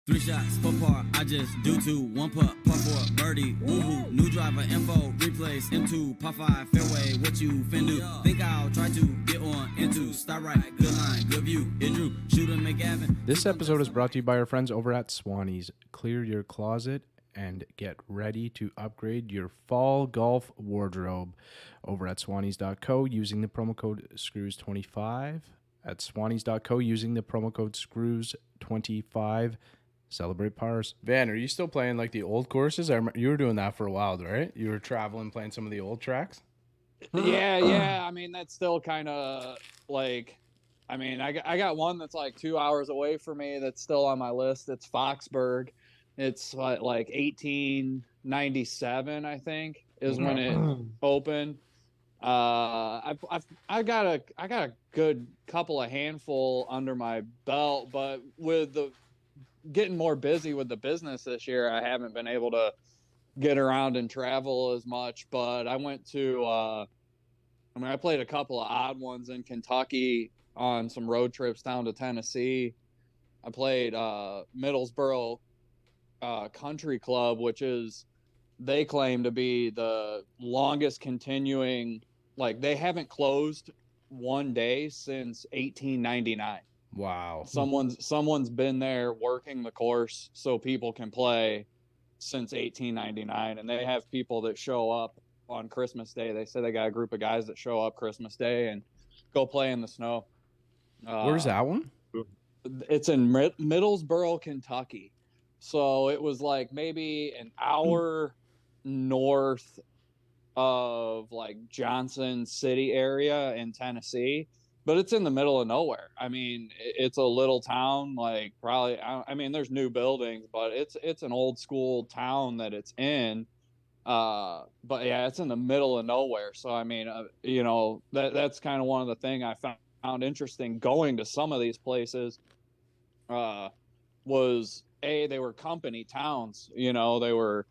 3 shots, 4 par, I just do 2. 1 putt, par 4, birdie, woohoo. New driver, info, replace, M2, par 5, fairway, what you fin do? Think I'll try to get on into, start right, good line, good view, it drew, shoot and make Gavin. This episode is brought to you by our friends over at Swannies. Clear your closet and get ready to upgrade your fall golf wardrobe over at swannies.co using the promo code SCREWS25. At swannies.co using the promo code SCREWS25. Celebrate pars. Van, are you still playing like the old courses? You were doing that for a while, right? You were traveling, playing some of the old tracks? Yeah. I mean, that's still kind of like, I mean, I got one that's like 2 hours away from me that's still on my list. It's Foxburg. It's like 1897, I think, is when it opened. I got a good couple of handful under my belt, but with the getting more busy with the business this year, I haven't been able to get around and travel as much. But I went to, I played a couple of odd ones in Kentucky on some road trips down to Tennessee. I played Middlesboro Country Club, which is, they claim to be the longest continuing, like they haven't closed one day since 1899. Wow. Someone's been there working the course so people can play since 1899, and they have people that show up on Christmas Day. They say they got a group of guys that show up Christmas Day and go play in the snow. Where's that one? It's in Middlesboro, Kentucky. So it was like maybe an hour north of like Johnson City area in Tennessee, but it's in the middle of nowhere. I mean, it's a little town, like probably, I mean, there's new buildings, but it's an old school town that it's in. But yeah, it's in the middle of nowhere. So, I mean, you know, that's kind of one of the things I found interesting going to some of these places, was they were company towns, you know, they were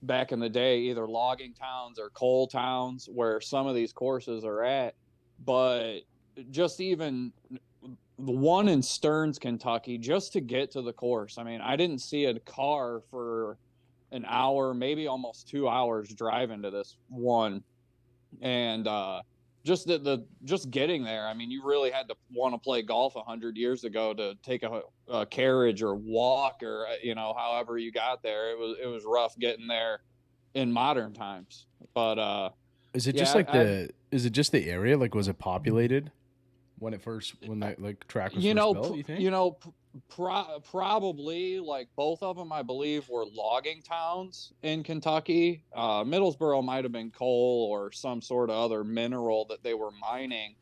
back in the day, either logging towns or coal towns where some of these courses are at. But just even the one in Stearns, Kentucky, just to get to the course, I mean, I didn't see a car for an hour, maybe almost 2 hours driving to this one. And just just getting there, I mean, you really had to want to play golf 100 years ago to take a carriage or walk, or you know, however you got there. It was rough getting there in modern times. But is it just is it just the area? Like, was it populated when that like track was first built, you think? You know, probably, like both of them, I believe, were logging towns in Kentucky. Middlesboro might have been coal or some sort of other mineral that they were mining.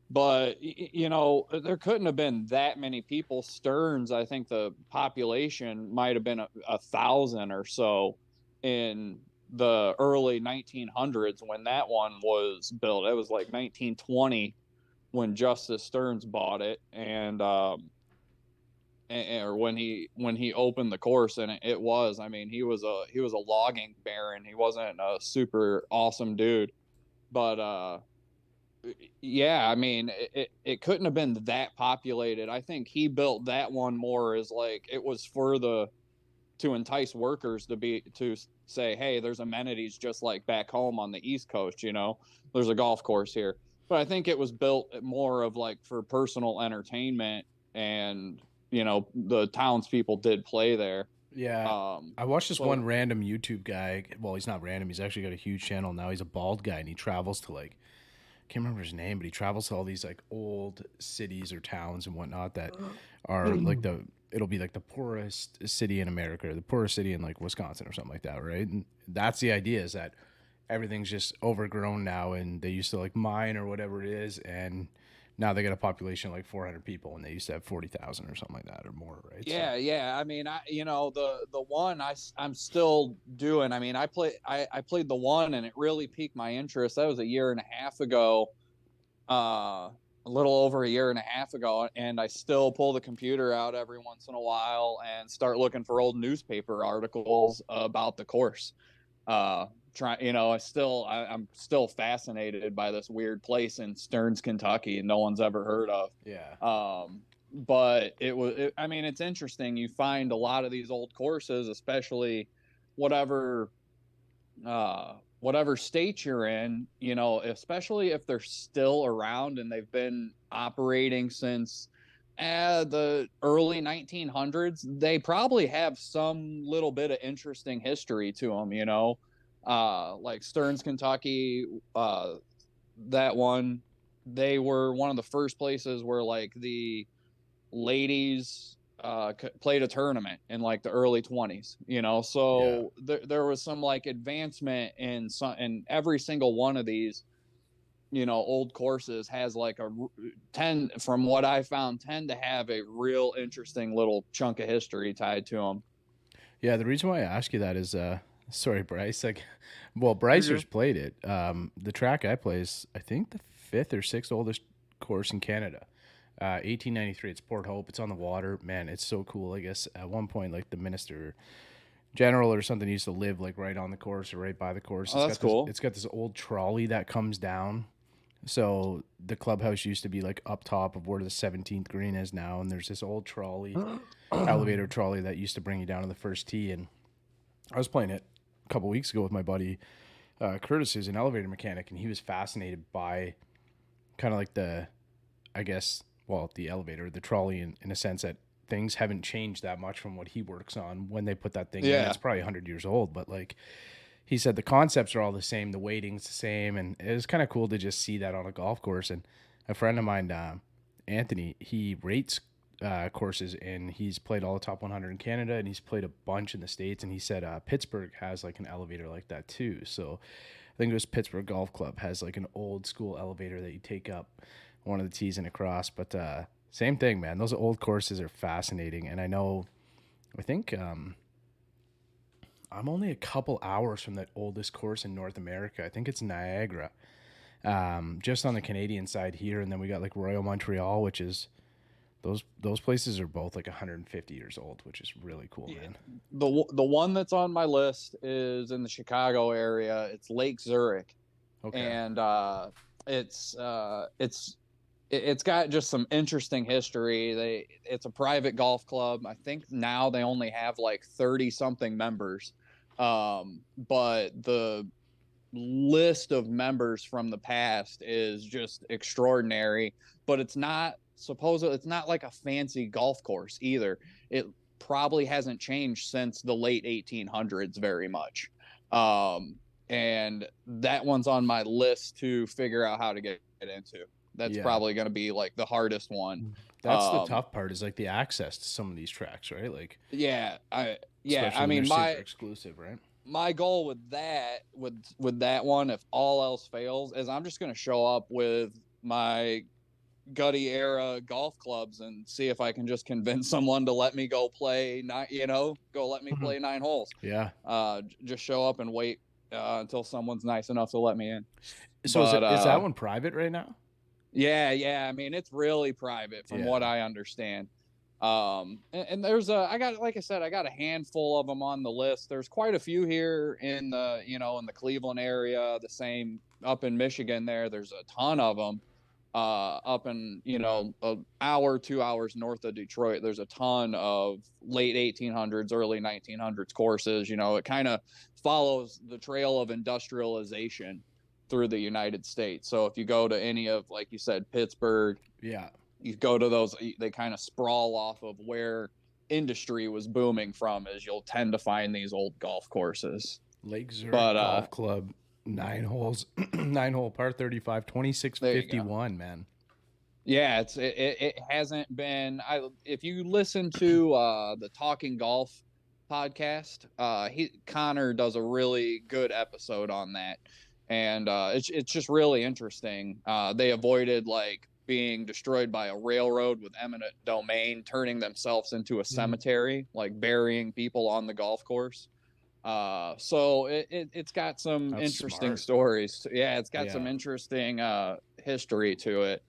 But, you know, there couldn't have been that many people. Stearns, I think the population might have been 1,000 or so in the early 1900s when that one was built. It was like 1920 when Justice Stearns bought it, and or when he opened the course. And it was, I mean, he was a logging baron. He wasn't a super awesome dude, but yeah, I mean, it couldn't have been that populated. I think he built that one more as like it was to entice workers to say, hey, there's amenities just like back home on the East Coast, you know, there's a golf course here. But I think it was built more of like for personal entertainment, and you know, the townspeople did play there. Yeah. I watched this one random YouTube guy. Well, he's not random. He's actually got a huge channel now. He's a bald guy, and he travels to like, I can't remember his name, but he travels to all these like old cities or towns and whatnot that are like it'll be like the poorest city in America, or the poorest city in like Wisconsin or something like that, right? And that's the idea, is that everything's just overgrown now, and they used to like mine or whatever it is, and now they got a population of like 400 people, and they used to have 40,000 or something like that or more, right? Yeah. I mean, you know, the one I'm still doing. I mean, I played the one, and it really piqued my interest. That was a year and a half ago, a little over a year and a half ago, and I still pull the computer out every once in a while and start looking for old newspaper articles about the course. You know, I'm still fascinated by this weird place in Stearns, Kentucky, and no one's ever heard of. Yeah. but I mean, it's interesting. You find a lot of these old courses, especially whatever whatever state you're in, you know, especially if they're still around and they've been operating since the early 1900s, they probably have some little bit of interesting history to them, you know. Like Stearns, Kentucky, that one, they were one of the first places where like the ladies played a tournament in like the early 20s, you know. So there was some like advancement in every single one of these, you know, old courses has like a 10, from what I found, tend to have a real interesting little chunk of history tied to them. Yeah, the reason why I ask you that is, sorry, Bryce. Like, well, Brycer's played it. The track I play is, I think, the fifth or sixth oldest course in Canada. 1893. It's Port Hope. It's on the water. Man, it's so cool. I guess at one point, like the minister general or something used to live like right on the course or right by the course. Oh, that's cool. It's got this old trolley that comes down. So the clubhouse used to be like up top of where the 17th green is now, and there's this old trolley, elevator trolley that used to bring you down to the first tee. And I was playing it a couple weeks ago with my buddy Curtis, who's an elevator mechanic, and he was fascinated by kind of like the, I guess, well, the elevator, the trolley, in a sense that things haven't changed that much from what he works on when they put that thing in. It's probably 100 years old, but like he said, the concepts are all the same, the weighting's the same, and it was kind of cool to just see that on a golf course. And a friend of mine, Anthony, he rates courses, and he's played all the top 100 in Canada, and he's played a bunch in the States, and he said Pittsburgh has like an elevator like that too. So I think it was Pittsburgh Golf Club has like an old school elevator that you take up one of the tees and across. But same thing, man. Those old courses are fascinating, and I think I'm only a couple hours from the oldest course in North America. I think it's Niagara, just on the Canadian side here, and then we got like Royal Montreal, which is those places are both like 150 years old, which is really cool, man. The one that's on my list is in the Chicago area. It's Lake Zurich, and it's got just some interesting history. It's a private golf club. I think now they only have like 30 something members. But the list of members from the past is just extraordinary, but it's not like a fancy golf course either. It probably hasn't changed since the late 1800s very much. And that one's on my list to figure out how to get into. That's probably going to be like the hardest one. That's the tough part, is like the access to some of these tracks, right? Like, I mean, super exclusive, right? My goal with that one, if all else fails, is I'm just going to show up with my Gutty era golf clubs and see if I can just convince someone to let me go play play 9 holes. Yeah. Just show up and wait until someone's nice enough to let me in. So is that one private right now? Yeah. I mean, it's really private from what I understand. And there's I got a handful of them on the list. There's quite a few here in the Cleveland area, the same up in Michigan there. There's a ton of them. Up in, an hour, 2 hours north of Detroit, there's a ton of late 1800s, early 1900s courses. It kind of follows the trail of industrialization through the United States. So if you go to any of, like you said, Pittsburgh, you go to those, they kind of sprawl off of where industry was booming from, as you'll tend to find these old golf courses. Lake Zurich Golf Club, 9 holes, 9-hole par 35, 2651, man. Yeah, it hasn't been. If you listen to the Talking Golf podcast, Connor does a really good episode on that, and it's just really interesting. They avoided like being destroyed by a railroad with eminent domain, turning themselves into a cemetery, like burying people on the golf course. So it's got some interesting stories. Yeah, it's got some interesting history to it.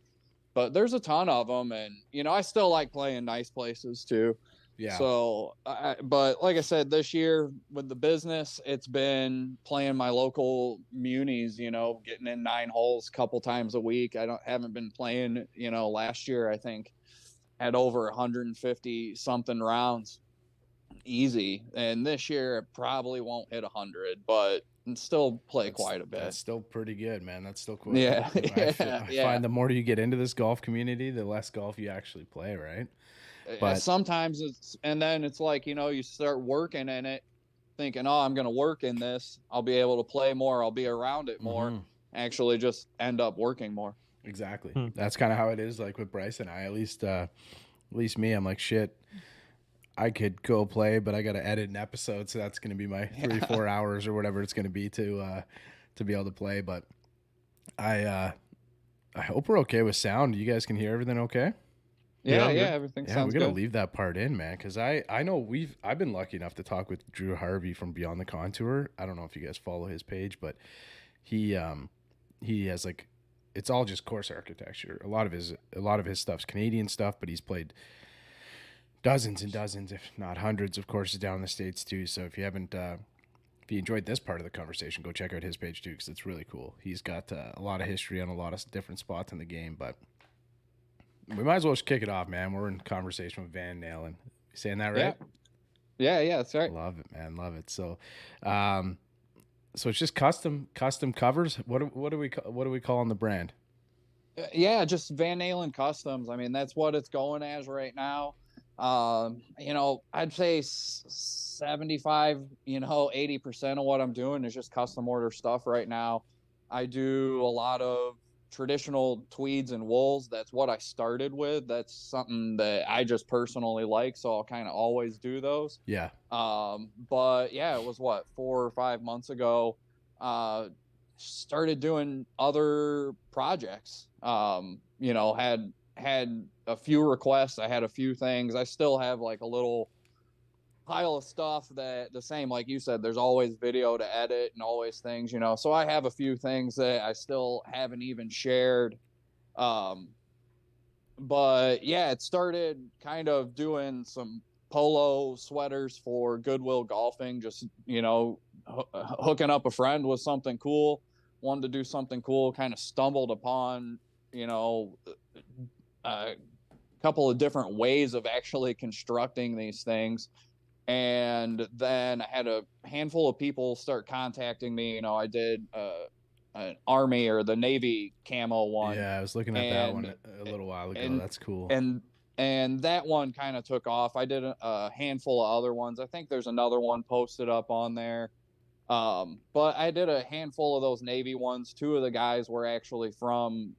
But there's a ton of them, and I still like playing nice places too. Yeah. So, but like I said, this year with the business, it's been playing my local munis. Getting in 9 holes a couple times a week. Haven't been playing. Last year I think had over 150 something rounds easy. And this year it probably won't hit 100, but still play quite a bit. That's still pretty good, man. That's still quite. Yeah, I find the more you get into this golf community, the less golf you actually play, right? But sometimes it's like, you start working in it, thinking, oh, I'm going to work in this. I'll be able to play more. I'll be around it more. Actually just end up working more. Exactly. That's kind of how it is. Like with Bryce and I, at least me, I'm like, shit, I could go play, but I got to edit an episode. So that's going to be my 3-4 hours or whatever it's going to be to be able to play. But I hope we're okay with sound. You guys can hear everything okay? Yeah, everything sounds good. We got to leave that part in, man, because I know I've been lucky enough to talk with Drew Harvey from Beyond the Contour. I don't know if you guys follow his page, but he has like, it's all just course architecture. A lot of his stuff's Canadian stuff, but he's played dozens and dozens, if not hundreds, of courses down in the States too. So if you enjoyed this part of the conversation, go check out his page too, because it's really cool. He's got a lot of history on a lot of different spots in the game, but we might as well just kick it off, man. We're in conversation with Van Neylon. You saying that right? Yeah, that's right. Love it, man. Love it. So, so it's just custom covers. What are we calling the brand? Yeah, just Van Neylon Customs. I mean, that's what it's going as right now. I'd say 75, 80% of what I'm doing is just custom order stuff right now. I do a lot of traditional tweeds and wools. That's what I started with. That's something that I just personally like, so I'll kind of always do those. Yeah. But yeah, it was 4 or 5 months ago. Started doing other projects. Had a few requests. I had a few things. I still have like a little pile of stuff that the same, like you said, there's always video to edit and always things, so I have a few things that I still haven't even shared. But yeah, it started kind of doing some polo sweaters for Goodwill Golfing, just, hooking up a friend with something cool, wanted to do something cool, kind of stumbled upon, a couple of different ways of actually constructing these things. And then I had a handful of people start contacting me. I did an Army or the Navy camo one. Yeah, I was looking at that one a little while ago. That's cool. And that one kind of took off. I did a handful of other ones. I think there's another one posted up on there. But I did a handful of those Navy ones. 2 of the guys were actually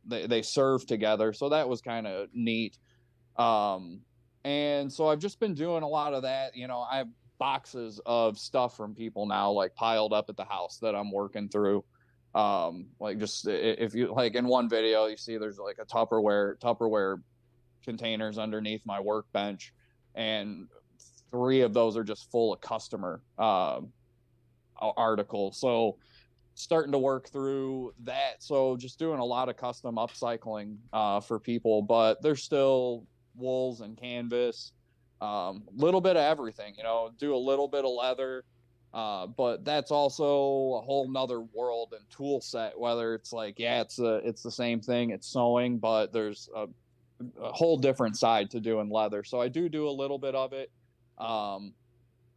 they served together. So that was kind of neat. And so I've just been doing a lot of that. I have boxes of stuff from people now, like piled up at the house that I'm working through. Like just if you like in one video, you see there's like a Tupperware containers underneath my workbench, and 3 of those are just full of customer articles. So starting to work through that. So just doing a lot of custom upcycling for people, but there's still wools and canvas, little bit of everything, do a little bit of leather, but that's also a whole nother world and tool set, whether it's like, it's the same thing, it's sewing, but there's a whole different side to doing leather. So I do a little bit of it.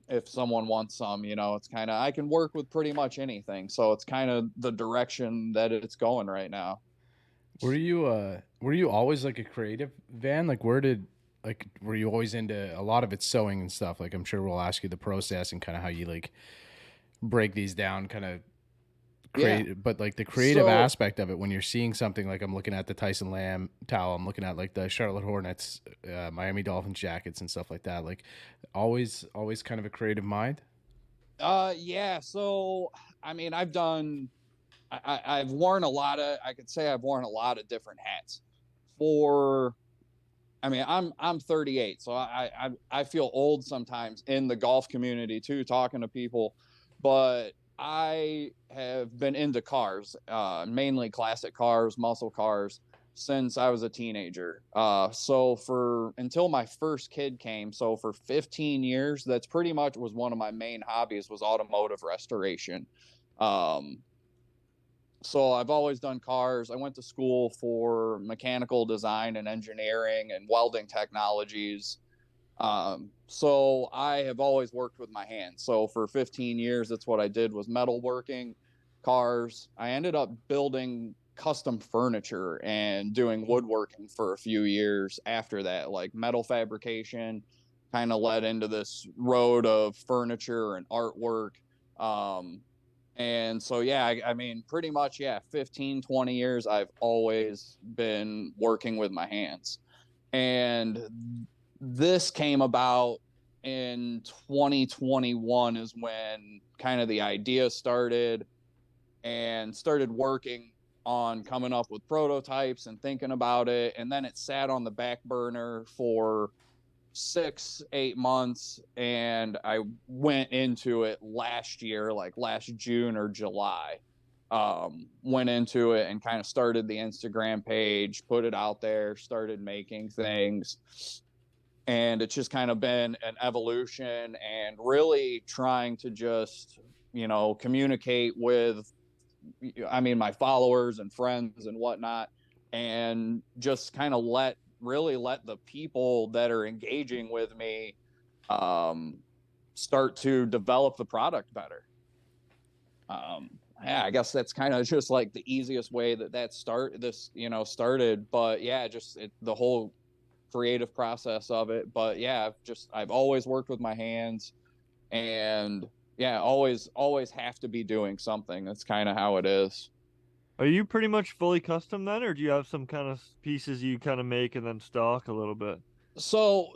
If someone wants some, it's kind of, I can work with pretty much anything. So it's kind of the direction that it's going right now. Were you always like a creative, Van? Like were you always into a lot of it sewing and stuff? Like I'm sure we'll ask you the process and kind of how you like break these down, kind of create, but like the creative aspect of it when you're seeing something like I'm looking at the Tyson Lamb towel, I'm looking at like the Charlotte Hornets, Miami Dolphins jackets and stuff like that. Like always kind of a creative mind. Yeah. So, I mean, I've worn I could say I've worn a lot of different hats I'm 38, so I feel old sometimes in the golf community too, talking to people, but I have been into cars, mainly classic cars, muscle cars, since I was a teenager. So until my first kid came, so for 15 years, that's pretty much was one of my main hobbies, was automotive restoration. So I've always done cars. I went to school for mechanical design and engineering and welding technologies. So I have always worked with my hands. So for 15 years, that's what I did, was metalworking, cars. I ended up building custom furniture and doing woodworking for a few years after that, like metal fabrication kind of led into this road of furniture and artwork. Um, and so, yeah, I mean, pretty much, yeah, 15, 20 years, I've always been working with my hands. And this came about in 2021 is when kind of the idea started, and started working on coming up with prototypes and thinking about it. And then it sat on the back burner for 6, 8 months, and I went into it last year, like last June or July. Went into it and kind of started the Instagram page, put it out there, started making things, and it's just kind of been an evolution, and really trying to just, communicate with, I mean, my followers and friends and whatnot, and just kind of really let the people that are engaging with me um, start to develop the product better. Yeah, I guess that's kind of just like the easiest way started. But yeah, just the whole creative process of it. But yeah, I've always worked with my hands, and yeah, always have to be doing something. That's kind of how it is. Are you pretty much fully custom then, or do you have some kind of pieces you kind of make and then stock a little bit? So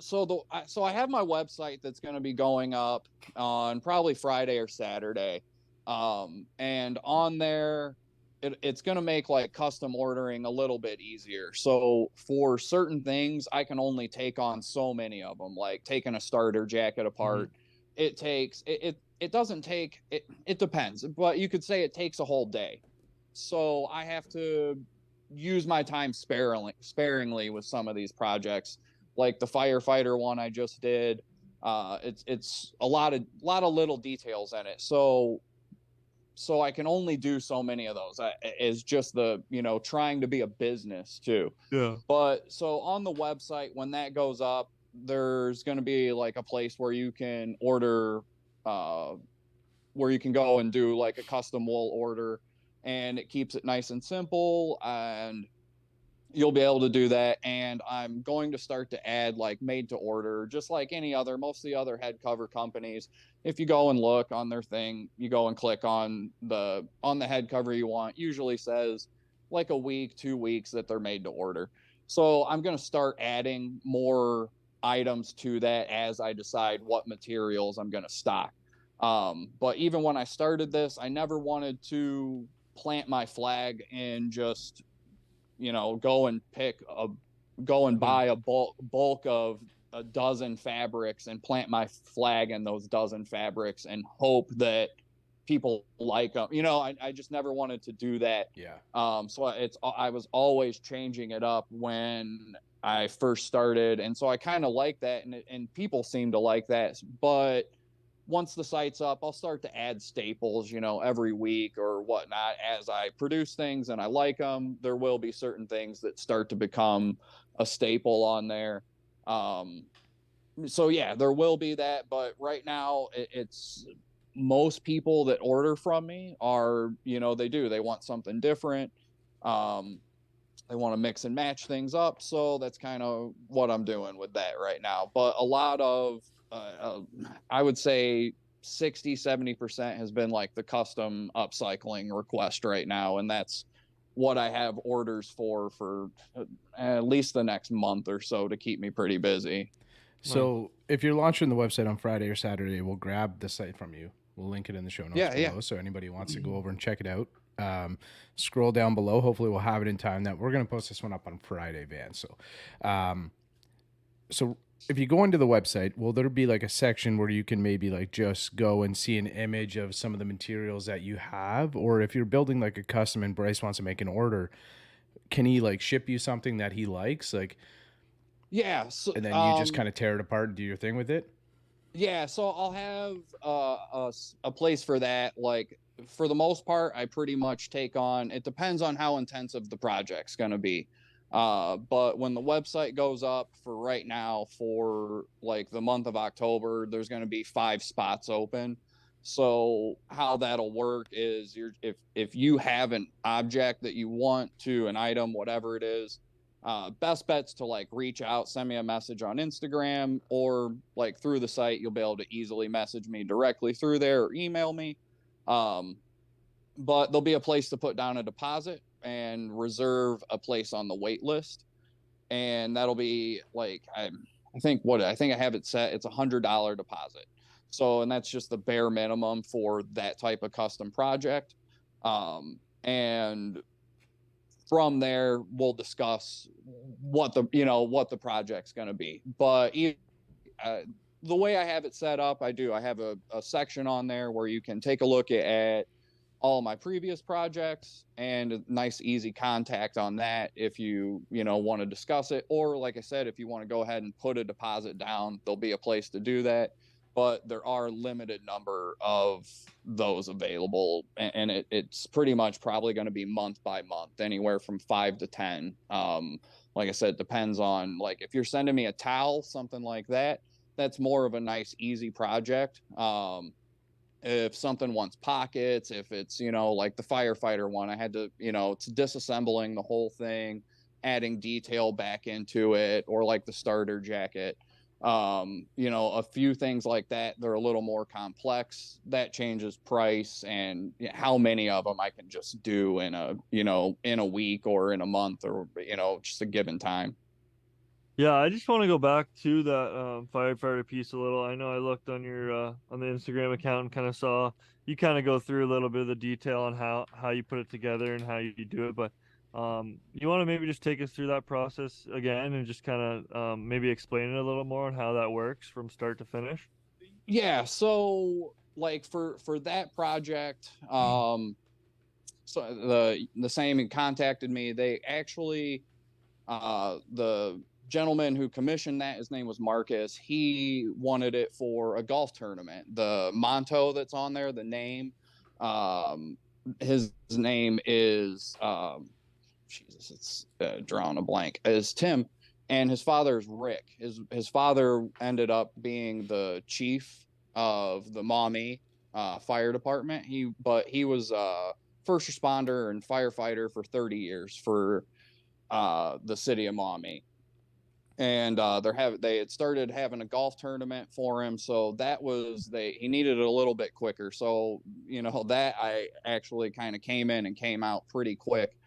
I have my website that's going to be going up on probably Friday or Saturday, and on there, it's going to make like custom ordering a little bit easier. So for certain things, I can only take on so many of them. Like taking a starter jacket apart, it doesn't take it. It depends, but you could say it takes a whole day. So I have to use my time sparingly with some of these projects, like the firefighter one I just did. It's a lot of little details in it. So I can only do so many of those. Is just the, trying to be a business too. Yeah. But so on the website, when that goes up, there's going to be like a place where you can order, where you can go and do like a custom wool order, and it keeps it nice and simple, and you'll be able to do that. And I'm going to start to add like made to order, just like most of the other head cover companies. If you go and look on their thing, you go and click on the head cover you want, usually says like a week, 2 weeks that they're made to order. So I'm going to start adding more items to that as I decide what materials I'm going to stock. But even when I started this, I never wanted to plant my flag and just, go and buy a bulk of a dozen fabrics and plant my flag in those dozen fabrics and hope that people like them. I just never wanted to do that. Yeah. So I was always changing it up when I first started, and so I kind of like that, and people seem to like that. But once the site's up, I'll start to add staples, every week or whatnot. As I produce things and I like them, there will be certain things that start to become a staple on there. So yeah, there will be that. But right now, it's most people that order from me are, they want something different. They want to mix and match things up. So that's kind of what I'm doing with that right now. But a lot of, I would say 60-70% has been like the custom upcycling request right now. And that's what I have orders for at least the next month or so to keep me pretty busy. So if you're launching the website on Friday or Saturday, we'll grab the site from you. We'll link it in the show notes below. So anybody wants to go over and check it out, scroll down below. Hopefully we'll have it in time that we're going to post this one up on Friday, Van. So if you go into the website, will there be like a section where you can maybe like just go and see an image of some of the materials that you have? Or if you're building like a custom and Bryce wants to make an order, can he like ship you something that he likes? Like, yeah. So, and then you just kind of tear it apart and do your thing with it? Yeah, so I'll have a place for that. Like for the most part, I pretty much take on. It depends on how intensive the project's going to be. But when the website goes up for right now for like the month of October, there's going to be 5 spots open. So how that'll work is if you have an object that you want to, an item, whatever it is, best bet's to like reach out, send me a message on Instagram, or like through the site you'll be able to easily message me directly through there or email me. um, but there'll be a place to put down a deposit and reserve a place on the wait list, and that'll be like I think I have it set, it's $100 deposit. So, and that's just the bare minimum for that type of custom project. And from there we'll discuss what the project's going to be. But the way I have it set up, I have a section on there where you can take a look at all my previous projects, and a nice easy contact on that if you want to discuss it, or like I said, if you want to go ahead and put a deposit down, there'll be a place to do that. But there are limited number of those available, and it's pretty much probably going to be month by month, anywhere from 5 to 10. Like I said, it depends on, like, if you're sending me a towel, something like that, that's more of a nice easy project. If something wants pockets, if it's like the firefighter one, I had to, it's disassembling the whole thing, adding detail back into it, or like the starter jacket. A few things like that, they're a little more complex. That changes price and how many of them I can just do in a week or in a month, or just a given time. Yeah, I just want to go back to that firefighter piece a little. I know I looked on your on the Instagram account and kind of saw you kind of go through a little bit of the detail on how you put it together and how you do it. But you want to maybe just take us through that process again and just kind of maybe explain it a little more on how that works from start to finish? Yeah, so like for that project, so the same contacted me. They actually, the gentleman who commissioned that, his name was Marcus. He wanted it for a golf tournament. The Monto that's on there, the name, his name is Jesus, it's drawing a blank. Is Tim, and his father is Rick. His father ended up being the chief of the Maumee fire department. He was first responder and firefighter for 30 years for the city of Maumee. And they had started having a golf tournament for him, so that was he needed it a little bit quicker. So that I actually kind of came in and came out pretty quick.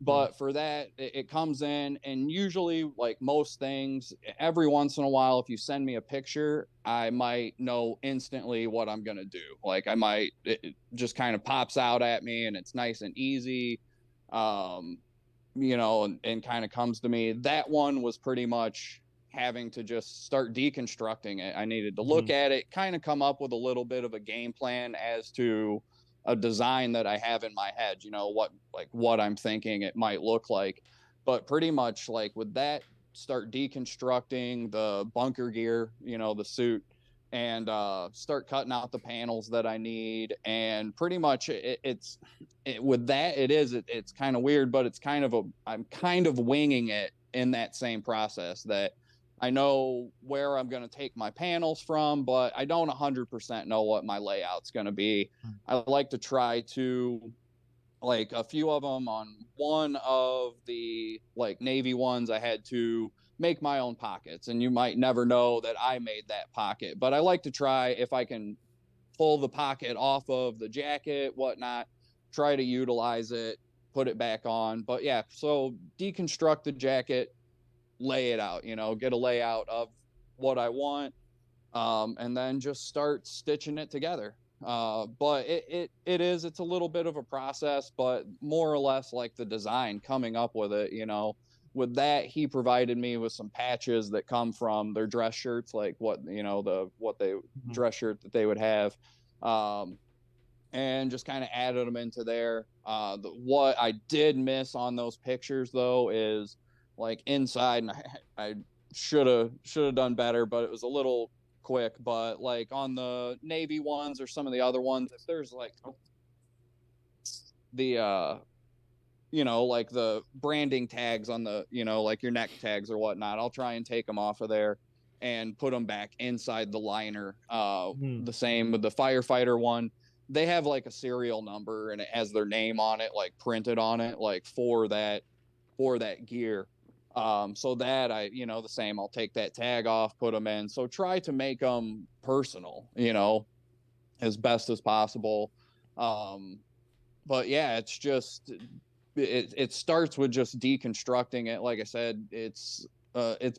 But for that, it comes in, and usually, like most things, every once in a while, if you send me a picture, I might know instantly what I'm gonna do. Like it just kind of pops out at me, and it's nice and easy. And kind of comes to me. That one was pretty much having to just start deconstructing it. I needed to look at it, kind of come up with a little bit of a game plan as to a design that I have in my head, what I'm thinking it might look like. But pretty much like with that, start deconstructing the bunker gear, the suit, and start cutting out the panels that I need. And pretty much it's kind of weird, but I'm kind of winging it in that same process, that I know where I'm going to take my panels from, but I don't 100% know what my layout's going to be. I like to try to, like, a few of them on one of the like Navy ones, I had to make my own pockets, and you might never know that I made that pocket, but I like to try, if I can pull the pocket off of the jacket, whatnot, try to utilize it, put it back on. But yeah, so deconstruct the jacket, lay it out, get a layout of what I want, and then just start stitching it together. But it's a little bit of a process, but more or less like the design, coming up with it. With that, he provided me with some patches that come from their dress shirts, like what they dress shirt that they would have, and just kind of added them into there. What I did miss on those pictures though is like inside, and I should have done better, but it was a little quick, but like on the Navy ones or some of the other ones, if there's like the you know, like the branding tags on the, you know, like your neck tags or whatnot, I'll try and take them off of there and put them back inside the liner. The same with the firefighter one. They have like a serial number and it has their name on it, like printed on it, like for that gear. So that you know, the same, I'll take that tag off, put them in. So try to make them personal, you know, as best as possible. But yeah, it's just, it starts with just deconstructing it. Like I said, it's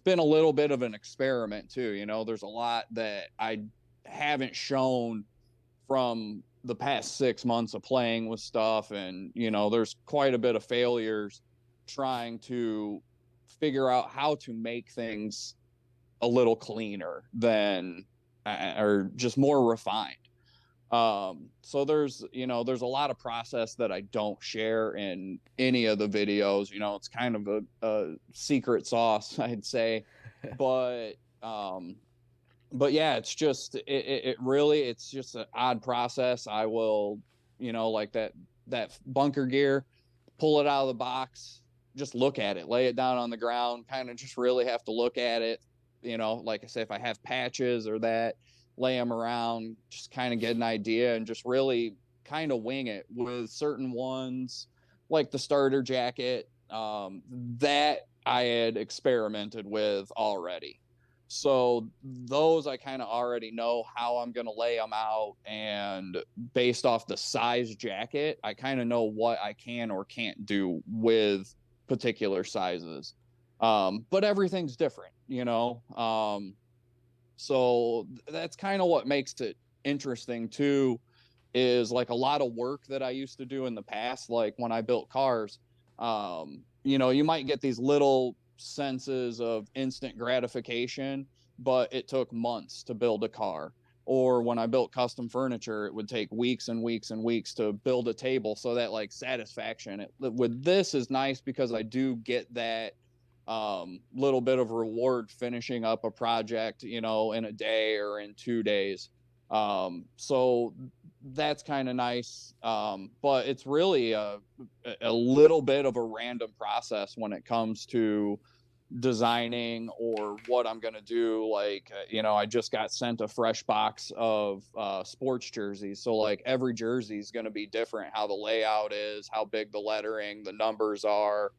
been a little bit of an experiment too. You know, there's a lot that I haven't shown from the past 6 months of playing with stuff. And, you know, there's quite a bit of failures trying to figure out how to make things a little cleaner than, or just more refined. So there's, you know, there's a lot of process that I don't share in any of the videos. You know, it's kind of a secret sauce, I'd say. But yeah, it's just, it really, it's just an odd process. I will, you know, like that bunker gear, pull it out of the box, just look at it, lay it down on the ground, kind of just really have to look at it. You know, like I say, if I have patches or that, lay them around, just kind of get an idea and just really kind of wing it with certain ones, like the starter jacket, that I had experimented with already. So those I kind of already know how I'm going to lay them out, and based off the size jacket, I kind of know what I can or can't do with particular sizes. But everything's different, you know? So that's kind of what makes it interesting too, is like a lot of work that I used to do in the past, like when I built cars. You know, you might get these little senses of instant gratification, but it took months to build a car. Or when I built custom furniture, it would take weeks and weeks and weeks to build a table. So that like satisfaction with this is nice because I do get that little bit of reward finishing up a project, you know, in a day or in 2 days. So that's kind of nice. But it's really a little bit of a random process when it comes to designing or what I'm going to do. Like, you know, I just got sent a fresh box of sports jerseys. So like every jersey is going to be different, how the layout is, how big the lettering, the numbers are,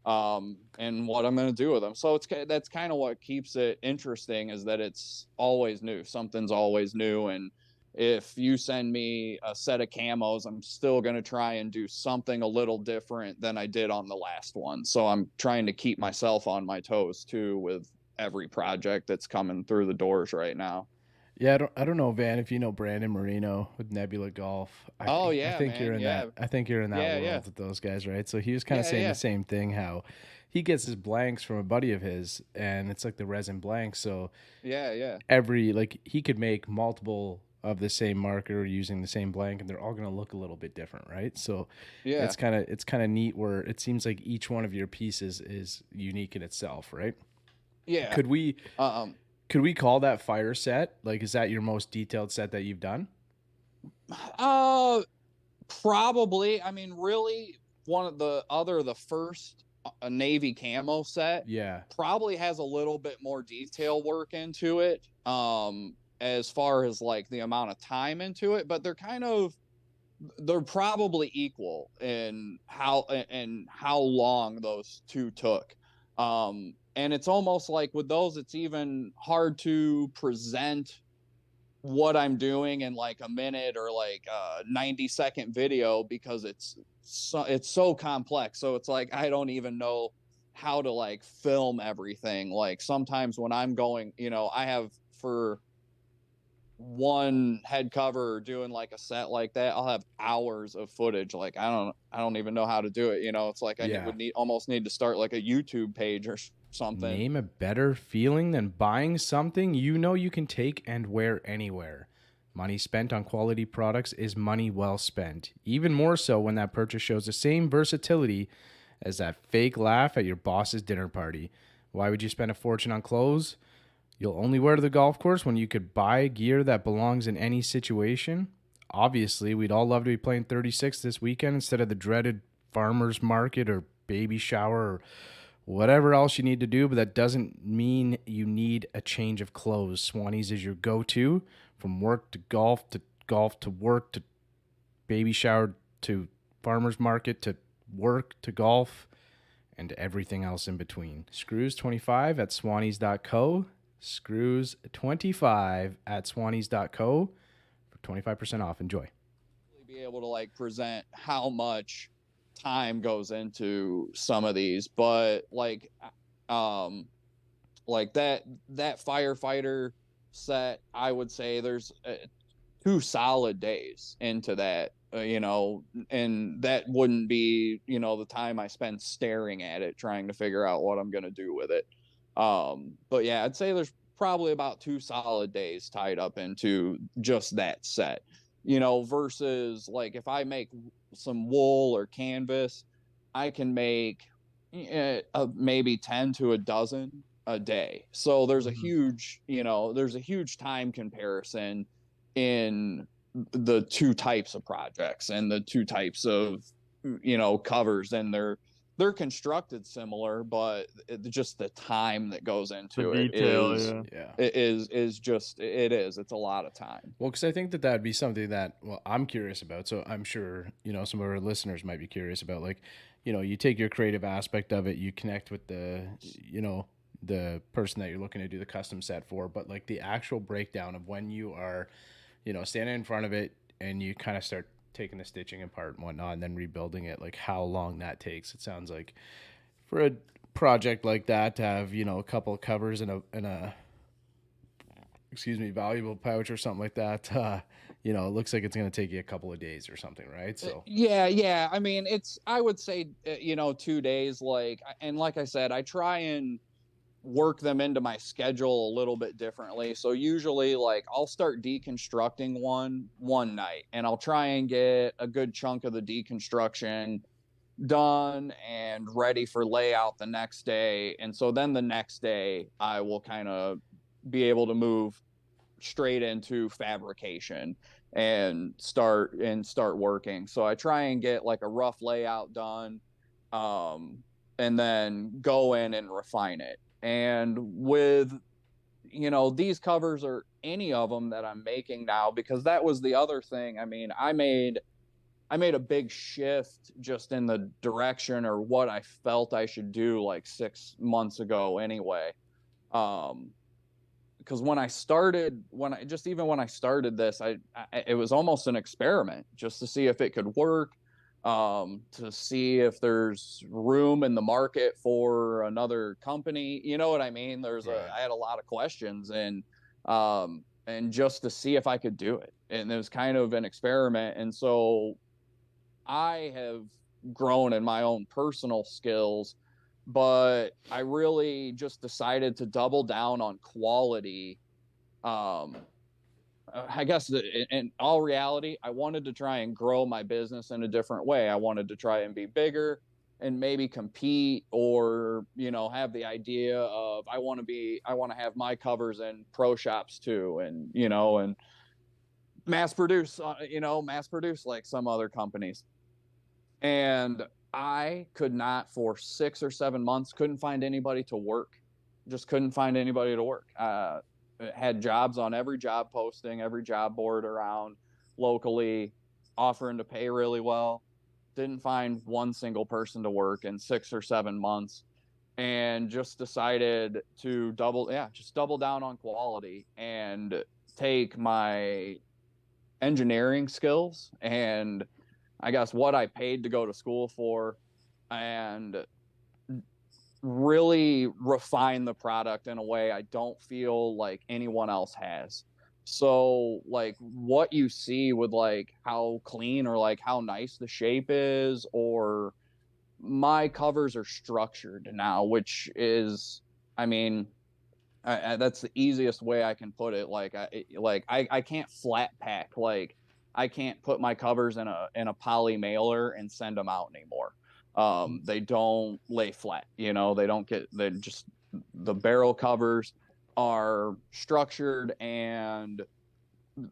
and what I'm going to do with them. So that's kind of what keeps it interesting, is that it's always new. Something's always new. And if you send me a set of camos, I'm still going to try and do something a little different than I did on the last one. So I'm trying to keep myself on my toes too with every project that's coming through the doors right now. Yeah, I don't know, Van, if you know Brandon Marino with Nebula Golf. I think man. you're in that. I think you're in that world yeah. with those guys, right? So he was kind of saying the same thing, how he gets his blanks from a buddy of his, and it's like the resin blanks. So every, like, he could make multiple of the same marker using the same blank, and they're all going to look a little bit different, right? So it's kind of neat where it seems like each one of your pieces is unique in itself, right? Yeah. Could we call that fire set? Like, is that your most detailed set that you've done? Probably. I mean, really, the first Navy camo set, probably has a little bit more detail work into it, as far as like the amount of time into it, but they're probably equal in how long those two took. And it's almost like with those, it's even hard to present what I'm doing in like a minute or like a 90-second video, because it's so complex. So it's like, I don't even know how to like film everything. Like sometimes when I'm going, you know, I have for one head cover doing like a set like that, I'll have hours of footage. Like I don't even know how to do it. You know, it's like I would almost need to start like a YouTube page or something. Name a better feeling than buying something you know you can take and wear anywhere. Money spent on quality products is money well spent. Even more so when that purchase shows the same versatility as that fake laugh at your boss's dinner party. Why would you spend a fortune on clothes You'll only wear to the golf course when you could buy gear that belongs in any situation. Obviously, we'd all love to be playing 36 this weekend instead of the dreaded farmer's market or baby shower or whatever else you need to do, but that doesn't mean you need a change of clothes. Swannies is your go-to from work to golf to work to baby shower to farmer's market to work to golf and everything else in between. Screws 25 at swannies.co. Screws 25 at swannies.co for 25% off. Enjoy. Be able to like present how much time goes into some of these, but like that firefighter set, I would say there's 2 solid days into that, and that wouldn't be, the time I spend staring at it trying to figure out what I'm going to do with it. But yeah, I'd say there's probably about 2 solid days tied up into just that set, versus like if I make some wool or canvas, I can make maybe 10 to a dozen a day. So there's a huge, there's a huge time comparison in the 2 types of projects and the 2 types of, covers, and they're constructed similar, but just the time that goes into The it detail, is, yeah. it's a lot of time. Well, because I think that would be something that, well, I'm curious about. So I'm sure, some of our listeners might be curious about, like, you take your creative aspect of it, you connect with the person that you're looking to do the custom set for, but like the actual breakdown of when you are, standing in front of it and you kind of start taking the stitching apart and whatnot and then rebuilding it, like how long that takes. It sounds like for a project like that to have, a couple of covers and a valuable pouch or something like that, it looks like it's going to take you a couple of days or something, right? So yeah. I mean, I would say, 2 days, and like I said, I try and work them into my schedule a little bit differently. So usually like I'll start deconstructing one night, and I'll try and get a good chunk of the deconstruction done and ready for layout the next day. And so then the next day I will kind of be able to move straight into fabrication and start working. So I try and get like a rough layout done, and then go in and refine it. And with, these covers or any of them that I'm making now, because that was the other thing. I mean, I made a big shift just in the direction or what I felt I should do like 6 months ago anyway. Because when I started this, it was almost an experiment just to see if it could work, to see if there's room in the market for another company. You know what I mean? I had a lot of questions, and just to see if I could do it. And it was kind of an experiment. And so I have grown in my own personal skills, but I really just decided to double down on quality. I guess in all reality, I wanted to try and grow my business in a different way. I wanted to try and be bigger and maybe compete, or, have the idea of I want to have my covers in pro shops too. And, and mass produce like some other companies. And I could not, for 6 or 7 months, couldn't find anybody to work. Just couldn't find anybody to work. Had jobs on every job posting, every job board around locally, offering to pay really well. Didn't find one single person to work in 6 or 7 months, and just decided to double down on quality and take my engineering skills and I guess what I paid to go to school for, and really refine the product in a way I don't feel like anyone else has. So like what you see with like how clean or like how nice the shape is, or my covers are structured now, which is, I mean, that's the easiest way I can put it. I can't flat pack. Like I can't put my covers in a poly mailer and send them out anymore. They don't lay flat, they just, the barrel covers are structured, and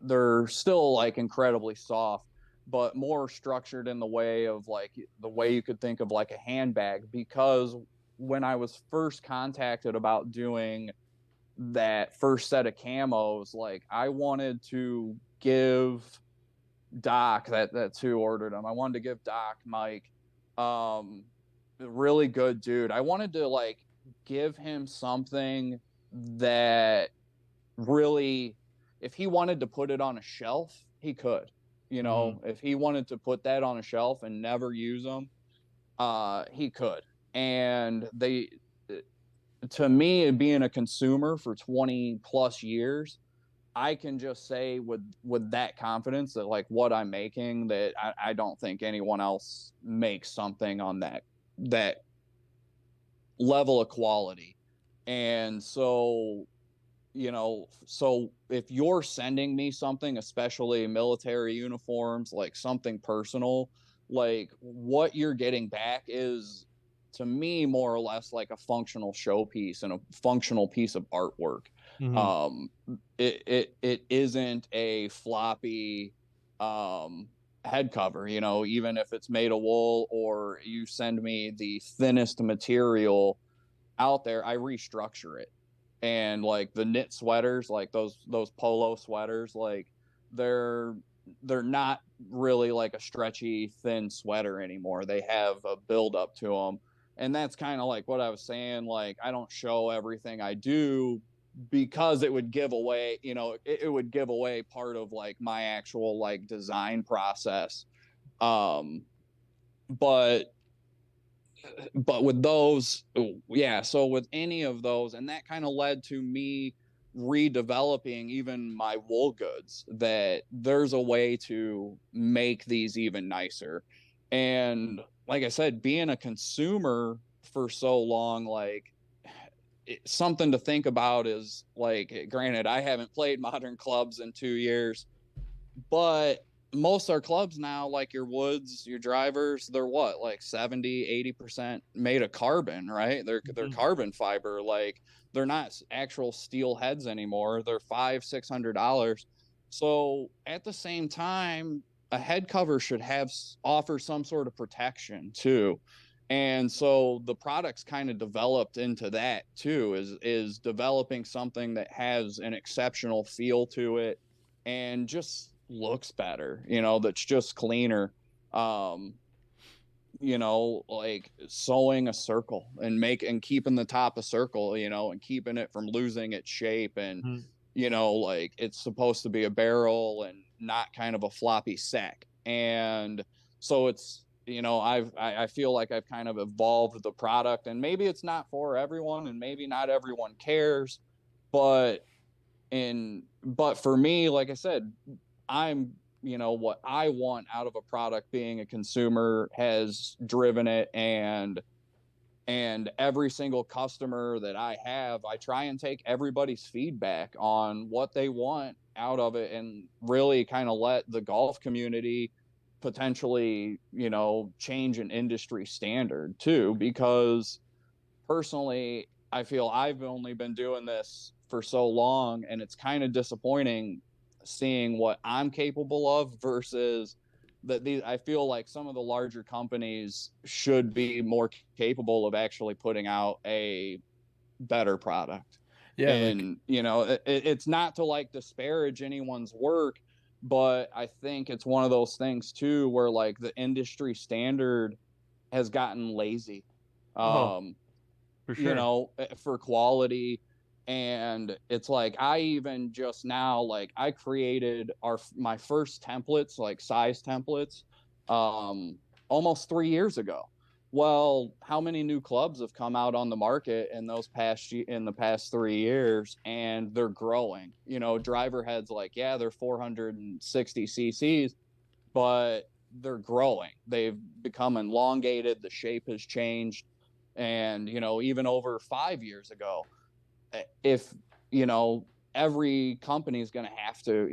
they're still like incredibly soft, but more structured in the way of like the way you could think of like a handbag. Because when I was first contacted about doing that first set of camos, like I wanted to give Doc, that's who ordered them. I wanted to give Doc Mike, really good dude. I wanted to like give him something that really, if he wanted to put it on a shelf, he could. You know, if he wanted to put that on a shelf and never use them, he could. And they, to me, being a consumer for 20 plus years, I can just say with that confidence that like what I'm making, that I don't think anyone else makes something on that level of quality. And so, you know, so if you're sending me something, especially military uniforms, like something personal, like what you're getting back is, to me, more or less like a functional showpiece and a functional piece of artwork. um it isn't a floppy head cover, you know, even if it's made of wool or you send me the thinnest material out there, I restructure it. And like the knit sweaters, like those polo sweaters, like they're they're not really like a stretchy thin sweater anymore. They have a build up to them. And that's kind of like what I was saying, like I don't show everything I do because it would give away, you know, it would give away part of like my actual like design process. um but with those, yeah, so with any of those, and that kind of led to me redeveloping even my wool goods, that there's a way to make these even nicer. And like I said, being a consumer for so long, like something to think about is like, granted, I haven't played modern clubs in 2 years, but most our clubs now, like your woods, your drivers, they're what, like 70-80% made of carbon, right? They're carbon fiber. Like they're not actual steel heads anymore. They're $500-$600. So at the same time, a head cover should have offer some sort of protection too. And so the products kind of developed into that too, is developing something that has an exceptional feel to it and just looks better, you know, that's just cleaner. um you know, like sewing a circle and keeping the top a circle, you know, and keeping it from losing its shape. And you know, like it's supposed to be a barrel and not kind of a floppy sack. And so it's, you know, I feel like I've kind of evolved the product, and maybe it's not for everyone and maybe not everyone cares, but but for me, like I said, I'm, you know, what I want out of a product, being a consumer, has driven it. And every single customer that I have, I try and take everybody's feedback on what they want out of it, and really kind of let the golf community potentially, you know, change an industry standard too. Because personally, I feel I've only been doing this for so long, and it's kind of disappointing seeing what I'm capable of versus that these, I feel like some of the larger companies should be more capable of actually putting out a better product. Yeah, And you know, it's not to like disparage anyone's work, but I think it's one of those things too where like the industry standard has gotten lazy. Oh, um for you sure. know, for quality. And it's like, I even just now, like I created my first templates, like size templates, um almost 3 years ago. Well, how many new clubs have come out on the market in the past 3 years, and they're growing? You know, driver heads, like, yeah, they're 460 cc's, but they're growing. They've become elongated, the shape has changed. And you know, even over 5 years ago, if, you know, every company is going to have to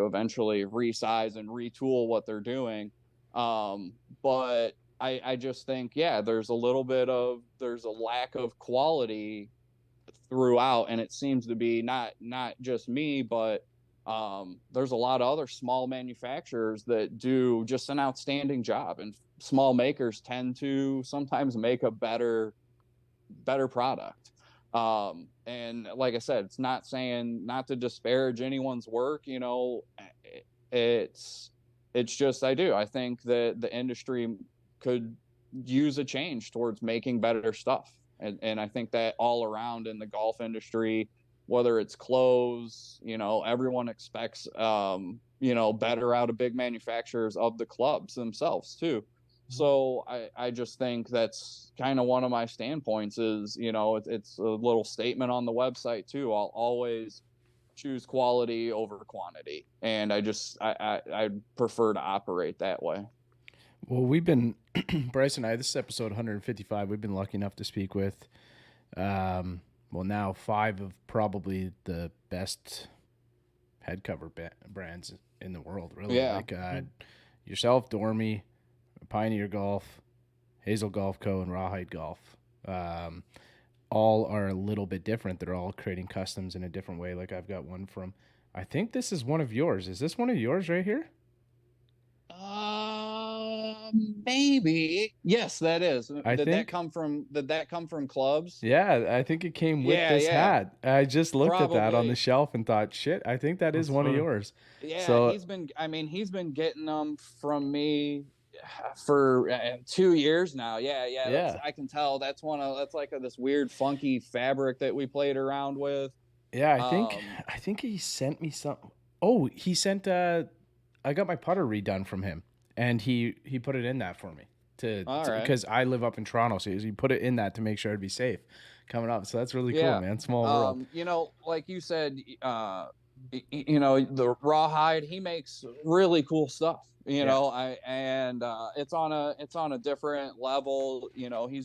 eventually resize and retool what they're doing. But I just think, yeah, there's a lack of quality throughout, and it seems to be not just me, but there's a lot of other small manufacturers that do just an outstanding job, and small makers tend to sometimes make a better product. And like I said, it's not saying not to disparage anyone's work, you know, it's just I think that the industry could use a change towards making better stuff. And I think that all around in the golf industry, whether it's clothes, you know, everyone expects you know, better out of big manufacturers of the clubs themselves too. So I just think that's kind of one of my standpoints is, you know, it's a little statement on the website too. I'll always choose quality over quantity. And I prefer to operate that way. Well, we've been, Bryce and I, this is episode 155. We've been lucky enough to speak with, well, now 5 of probably the best head cover brands in the world, really. Yeah. Like yourself, Dormy, Pioneer Golf, Hazel Golf Co., and Rawhide Golf. All are a little bit different. They're all creating customs in a different way. Like I've got one from, I think this is one of yours. Is this one of yours right here? Maybe. Yes, that is. Did that come from clubs? Yeah, I think it came with this hat. I just looked at that on the shelf and thought, shit, I think that is one of yours. Yeah, so, he's been getting them from me for 2 years now. Yeah. I can tell that's like this weird funky fabric that we played around with. Yeah, I think he sent me some. Oh, he sent I got my putter redone from him, and he put it in that for me because I live up in Toronto, so he put it in that to make sure I'd be safe coming up. So that's really cool, man. Small world. You know, like you said, you know, the Rawhide, he makes really cool stuff. You know, it's on a different level. You know, he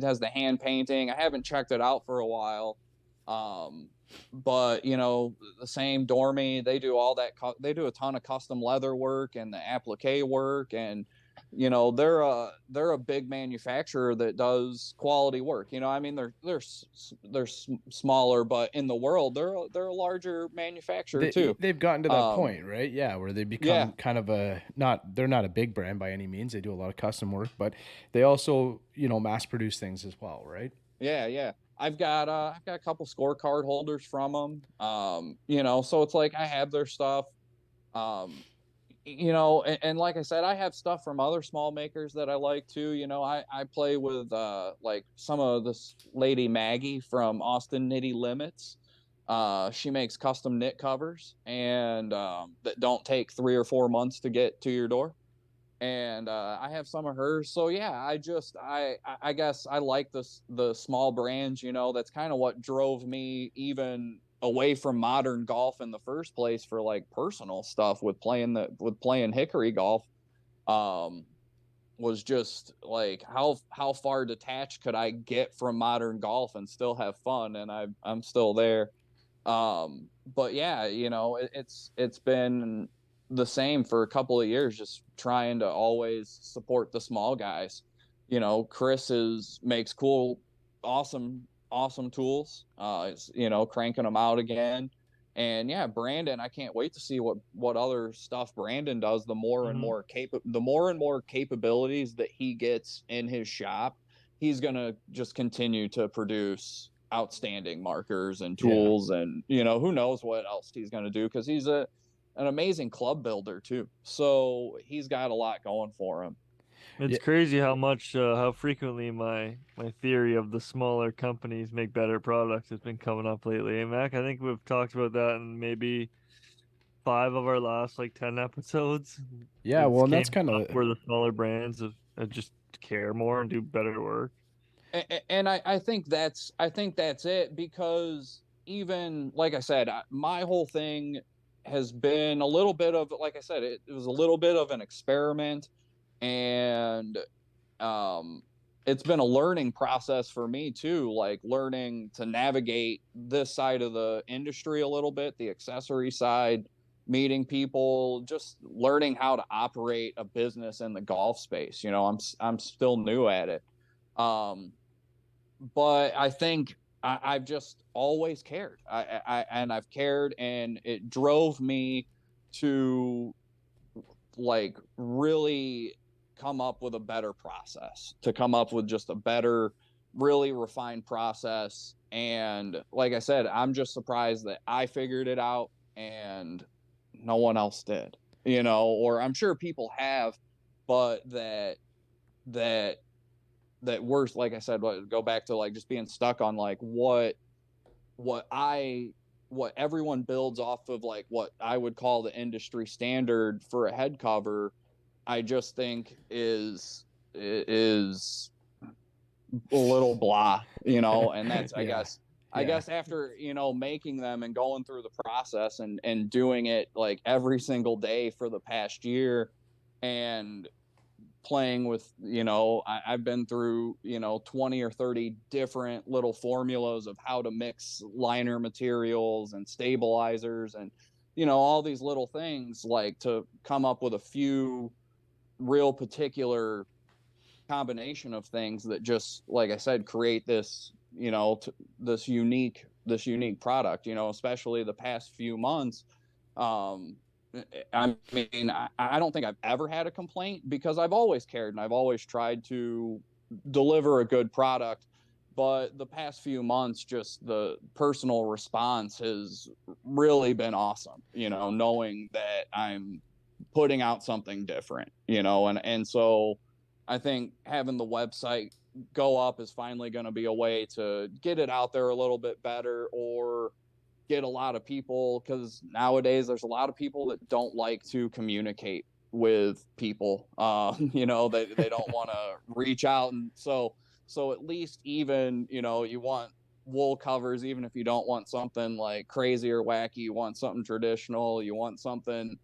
has the hand painting. I haven't checked it out for a while. But you know, the same Dormy, they do all that. They do a ton of custom leather work and the applique work, and you know, they're a big manufacturer that does quality work. You know, I mean, they're smaller, but in the world, they're a larger manufacturer too. They've gotten to that point, right? Yeah, where they become kind of they're not a big brand by any means. They do a lot of custom work, but they also, you know, mass produce things as well, right? Yeah. I've got a couple scorecard holders from them. You know, so it's like I have their stuff. You know, and like I said, I have stuff from other small makers that I like too. You know, I play with like some of this lady Maggie from Austin Knitty Limits. She makes custom knit covers and that don't take 3 or 4 months to get to your door. And I have some of hers. So yeah, I guess I like the small brands, you know. That's kind of what drove me even away from modern golf in the first place for like personal stuff with playing hickory golf. Was just like how far detached could I get from modern golf and still have fun, and I'm still there. But yeah, you know, it's been the same for a couple of years, just trying to always support the small guys. You know, Chris makes cool, awesome tools. You know, cranking them out again. And yeah, Brandon, I can't wait to see what other stuff Brandon does. The more and more capabilities that he gets in his shop, he's gonna just continue to produce outstanding markers and tools. And you know, who knows what else he's gonna do, because he's an amazing club builder too. So he's got a lot going for him. It's crazy how frequently my theory of the smaller companies make better products has been coming up lately. Hey, Mac, I think we've talked about that in maybe 5 of our last like 10 episodes. Yeah, well, and that's kind of where the smaller brands just care more and do better work. And I think that's it, because even like I said, my whole thing has been a little bit of, like I said, it was a little bit of an experiment. And it's been a learning process for me too, like learning to navigate this side of the industry a little bit, the accessory side, meeting people, just learning how to operate a business in the golf space. You know, I'm still new at it. But I think I've just always cared. I've cared, and it drove me to like really come up with a better process, to come up with just a better, really refined process. And like I said, I'm just surprised that I figured it out and no one else did, you know, or I'm sure people have, but that worse, like I said, go back to like just being stuck on like what everyone builds off of, like what I would call the industry standard for a head cover. I just think is a little blah, you know, and that's Yeah. I guess after, you know, making them and going through the process and doing it like every single day for the past year, and playing with, you know, I've been through, you know, 20 or 30 different little formulas of how to mix liner materials and stabilizers and, you know, all these little things, like to come up with a few real particular combination of things that just, like I said, create this, you know, this unique product, you know, especially the past few months. I mean, I don't think I've ever had a complaint, because I've always cared and I've always tried to deliver a good product. But the past few months, just the personal response has really been awesome, you know, knowing that I'm putting out something different, you know, and so I think having the website go up is finally going to be a way to get it out there a little bit better, or get a lot of people, because nowadays there's a lot of people that don't like to communicate with people. You know, they don't want to reach out, and so at least, even, you know, you want wool covers, even if you don't want something like crazy or wacky, you want something traditional, you want something,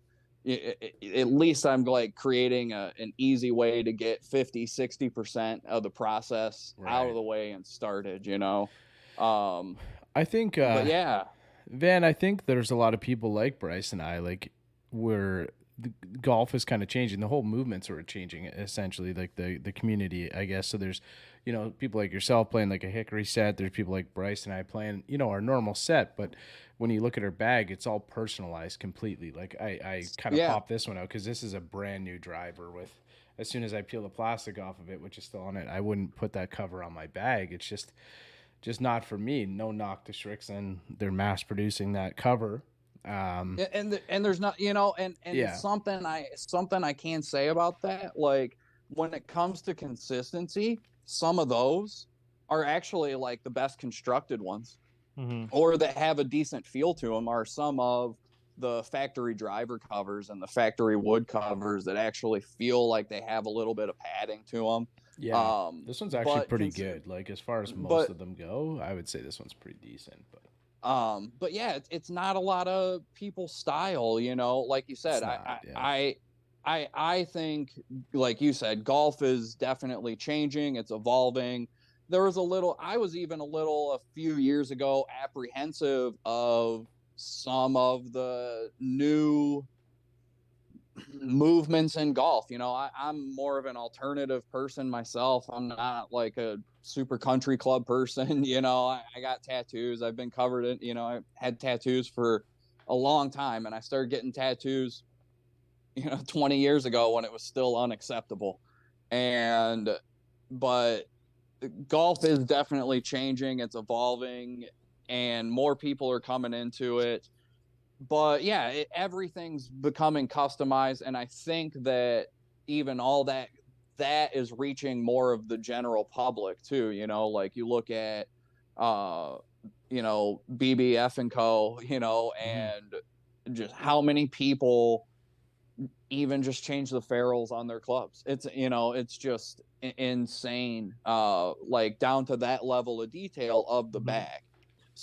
at least I'm like creating an easy way to get 50-60% of the process out of the way and started, you know. I think But yeah, Van, I think there's a lot of people like Bryce and I, like, where the golf is kind of changing. The whole movement's sort of changing, essentially, like the community, I guess. So there's, you know, people like yourself playing like a hickory set. There's people like Bryce and I playing, you know, our normal set. But when you look at our bag, it's all personalized completely. Like I kind of yeah, popped this one out because this is a brand new driver with, as soon as I peel the plastic off of it, which is still on it, I wouldn't put that cover on my bag. It's just not for me. No knock to Strixon. They're mass producing that cover. and there's not, you know, and Yeah. something I can say about that, like when it comes to consistency, some of those are actually like the best constructed ones, or that have a decent feel to them, are some of the factory driver covers and the factory wood covers that actually feel like they have a little bit of padding to them. Yeah. This one's actually But pretty good. Like, as far as most but of them go, I would say this one's pretty decent. but yeah, it's not a lot of people's style, you know, like you said. It's not, yeah. I think, like you said, golf is definitely changing, it's evolving. I was even a little, a few years ago, apprehensive of some of the new movements in golf. You know, I'm more of an alternative person myself. I'm not like a super country club person. You know, I got tattoos. I've been covered in, you know, I had tattoos for a long time, and I started getting tattoos, you know, 20 years ago when it was still unacceptable. And, but golf is definitely changing. It's evolving, and more people are coming into it. But yeah, everything's becoming customized, and I think that even all that is reaching more of the general public too. You know, like you look at, you know, BBF and Co. You know, and just how many people even just change the ferrules on their clubs. It's, you know, it's just insane, like down to that level of detail of the bag.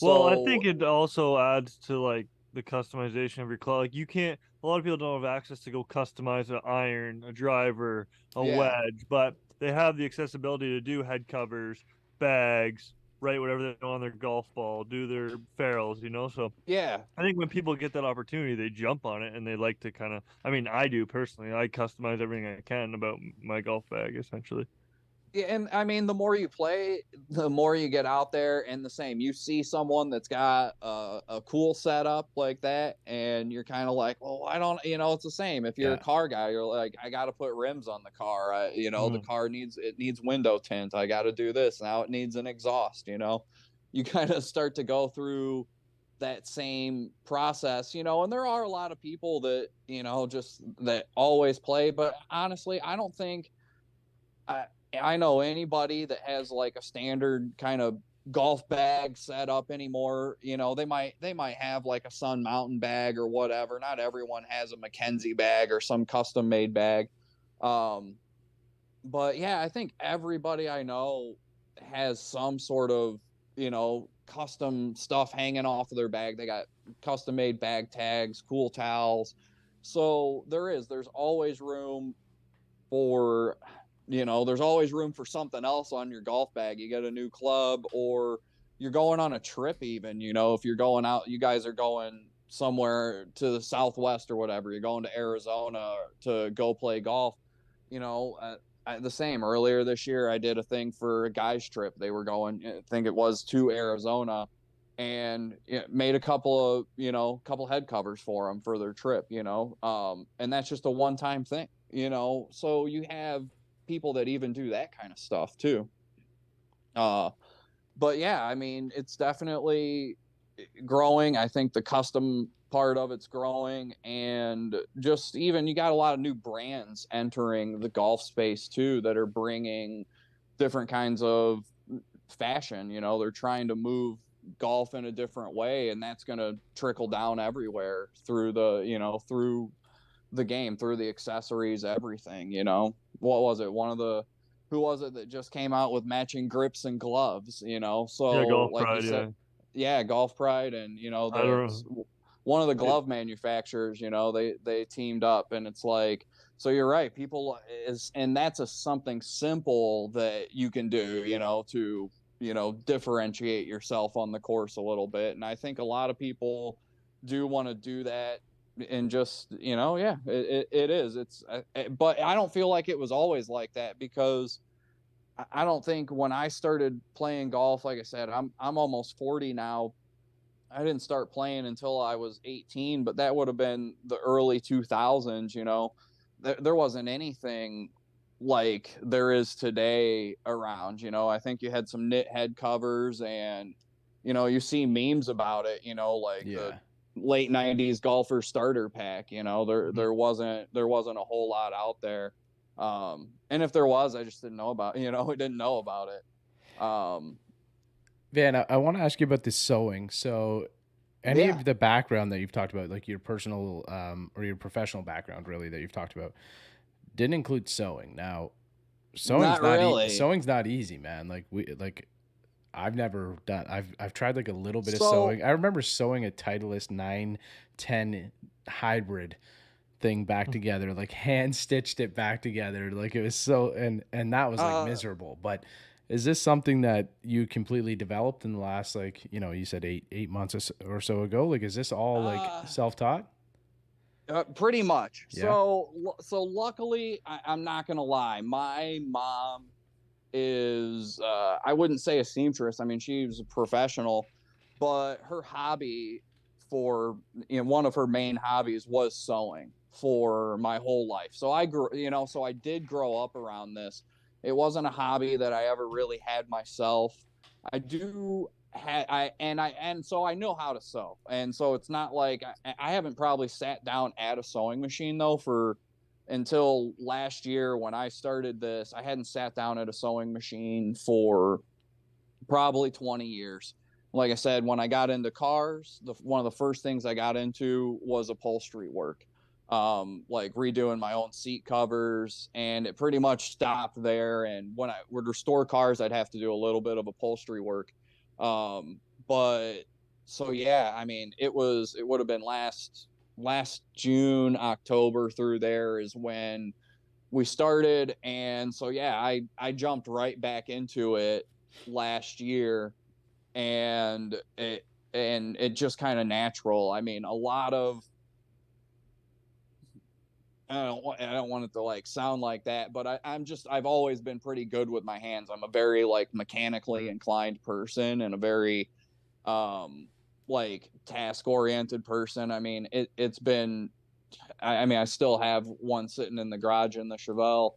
Well, I So think it also adds to like the customization of your club. Like you can't, a lot of people don't have access to go customize an iron, a driver, a yeah, wedge, but they have the accessibility to do head covers, bags, write whatever they want on their golf ball, do their ferrules, you know? So yeah, I think when people get that opportunity, they jump on it and they like to kind of, I mean, I do personally, I customize everything I can about my golf bag essentially. Yeah, and I mean, the more you play, the more you get out there. And the same, you see someone that's got a cool setup like that, and you're kind of like, well, I don't, it's the same. If you're a Yeah. car guy, you're like, I got to put rims on the car. The car needs window tint. I got to do this now. It needs an exhaust. You kind of start to go through that same process. And there are a lot of people that just that always play, but honestly, I don't think. I know anybody that has like a standard kind of golf bag set up anymore. They might have like a Sun Mountain bag or whatever. Not everyone has a Mackenzie bag or some custom made bag. But yeah, I think everybody I know has some sort of, custom stuff hanging off of their bag. They got custom made bag tags, cool towels. So there's always room for there's always room for something else on your golf bag. You get a new club, or you're going on a trip, even if you're going out, you guys are going somewhere to the Southwest or whatever, you're going to Arizona to go play golf. The same earlier this year, I did a thing for a guys trip. They were going, I think it was, to Arizona, and made a couple of head covers for them for their trip. And that's just a one-time thing. So you have people that even do that kind of stuff too. But yeah, I mean, it's definitely growing. I think the custom part of it's growing, and just even you got a lot of new brands entering the golf space too that are bringing different kinds of fashion. They're trying to move golf in a different way, and that's going to trickle down everywhere through through the game, through the accessories, everything. What was it, who was it that just came out with matching grips and gloves? So Yeah, Golf like Pride, you said, yeah, Golf Pride, and I don't know. one of the glove manufacturers, they teamed up, and it's like, so you're right, and that's something simple that you can do, to differentiate yourself on the course a little bit. And I think a lot of people do want to do that, and just yeah, it is, but I don't feel like it was always like that, because I don't think when I started playing golf, like I said, I'm almost 40 now. I didn't start playing until I was 18, but that would have been the early 2000s. There wasn't anything like there is today around. I think you had some knit head covers, and you see memes about it, like the late 90s golfer starter pack. There wasn't a whole lot out there, and if there was, I just didn't know about we didn't know about it. Van, I want to ask you about the sewing. So any of the background that you've talked about, like your personal or your professional background really that you've talked about, didn't include sewing. Now sewing's not really. Sewing's not easy, man. I've never done. I've tried like a little bit of sewing. I remember sewing a Titleist 910 hybrid thing back together, like hand stitched it back together. Like it was so, and that was like miserable. But is this something that you completely developed in the last, like, you said 8 months or so ago? Like, is this all like self-taught? Pretty much. Yeah. So luckily, I'm not gonna lie, my mom is I wouldn't say a seamstress. I mean, she was a professional, but her hobby one of her main hobbies was sewing for my whole life. So I did grow up around this. It wasn't a hobby that I ever really had myself. So I know how to sew. And so it's not like I haven't probably sat down at a sewing machine though until last year when I started this. I hadn't sat down at a sewing machine for probably 20 years. Like I said, when I got into cars, one of the first things I got into was upholstery work, like redoing my own seat covers, and it pretty much stopped there. And when I would restore cars, I'd have to do a little bit of upholstery work. But so yeah, I mean, it would have been last June, October through there is when we started. And so yeah, I jumped right back into it last year, and it just kind of natural. I mean, a lot of I don't want it to like sound like that, but I've always been pretty good with my hands. I'm a very like mechanically inclined person and a very like task oriented person. I mean, it's been, I mean, I still have one sitting in the garage in the Chevelle,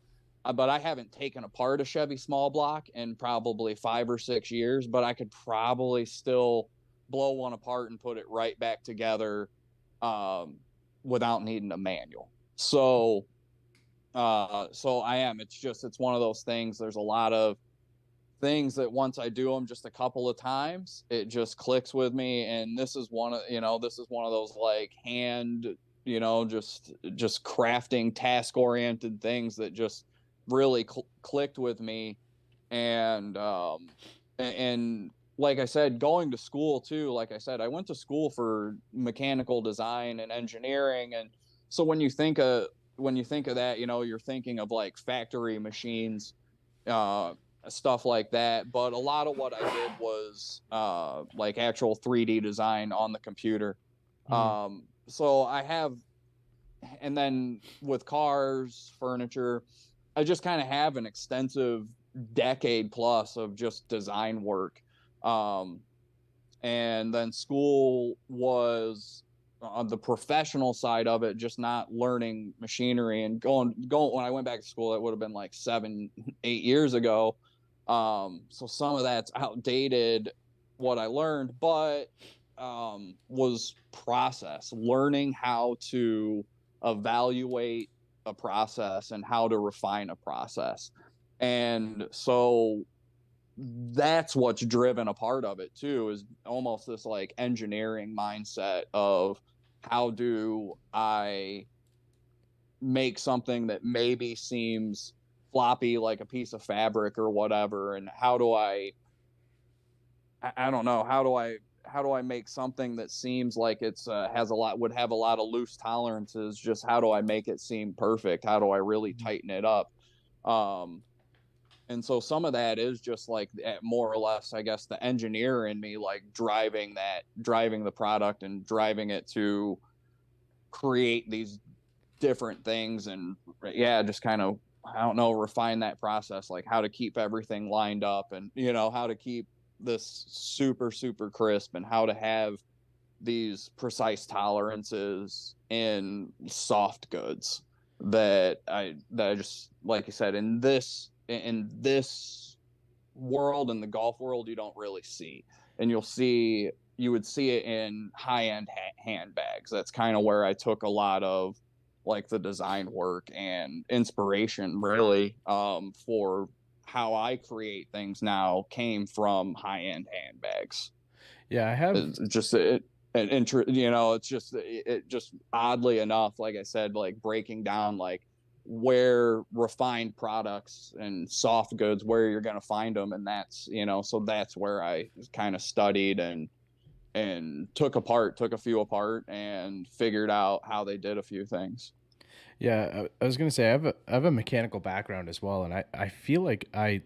but I haven't taken apart a Chevy small block in probably 5 or 6 years, but I could probably still blow one apart and put it right back together without needing a manual. So it's one of those things. There's a lot of things that once I do them just a couple of times, it just clicks with me. And this is one of those like hand, just crafting task oriented things that just really clicked with me. And like I said, going to school too, like I said, I went to school for mechanical design and engineering. And so when you think of that, you're thinking of like factory machines, stuff like that. But a lot of what I did was like actual 3D design on the computer. So I have, and then with cars, furniture, I just kind of have an extensive decade plus of just design work. And then school was on the professional side of it, just not learning machinery and going when I went back to school, it would have been like 7-8 years ago. So some of that's outdated, what I learned, but was process, learning how to evaluate a process and how to refine a process. And so that's what's driven a part of it too, is almost this like engineering mindset of how do I make something that maybe seems floppy like a piece of fabric or whatever, and how do I don't know, how do I make something that seems like it's would have a lot of loose tolerances, just how do I make it seem perfect, how do I really tighten it up. And so some of that is just like more or less, I guess, the engineer in me, like driving the product and driving it to create these different things. And yeah, just kind of, I don't know, refine that process, like how to keep everything lined up, and how to keep this super, super crisp, and how to have these precise tolerances in soft goods that I just, like you said, in this world, in the golf world, you don't really see. And you would see it in high-end handbags. That's kind of where I took a lot of like the design work and inspiration, really, for how I create things now, came from high-end handbags. Yeah, I have it just oddly enough, like I said, like breaking down like where refined products and soft goods, where you're going to find them. And that's, so that's where I kind of studied and took a few apart and figured out how they did a few things. Yeah, I was gonna say I have a mechanical background as well, and I feel like I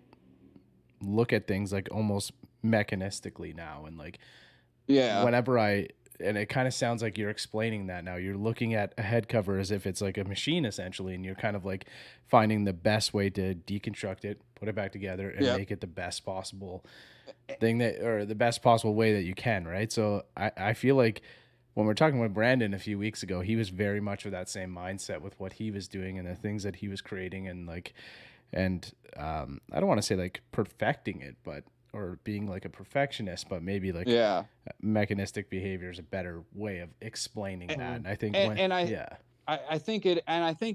look at things like almost mechanistically now, and like Yeah. whenever and it kind of sounds like you're explaining that now. You're looking at a head cover as if it's like a machine essentially, and you're kind of like finding the best way to deconstruct it, put it back together, and Yep. make it the best possible the best possible way that you can, right? So I feel like when we're talking with Brandon a few weeks ago, he was very much of that same mindset with what he was doing and the things that he was creating, and like, and I don't want to say like perfecting it, but or being like a perfectionist, but maybe like Yeah. mechanistic behavior is a better way of explaining that. And I think I think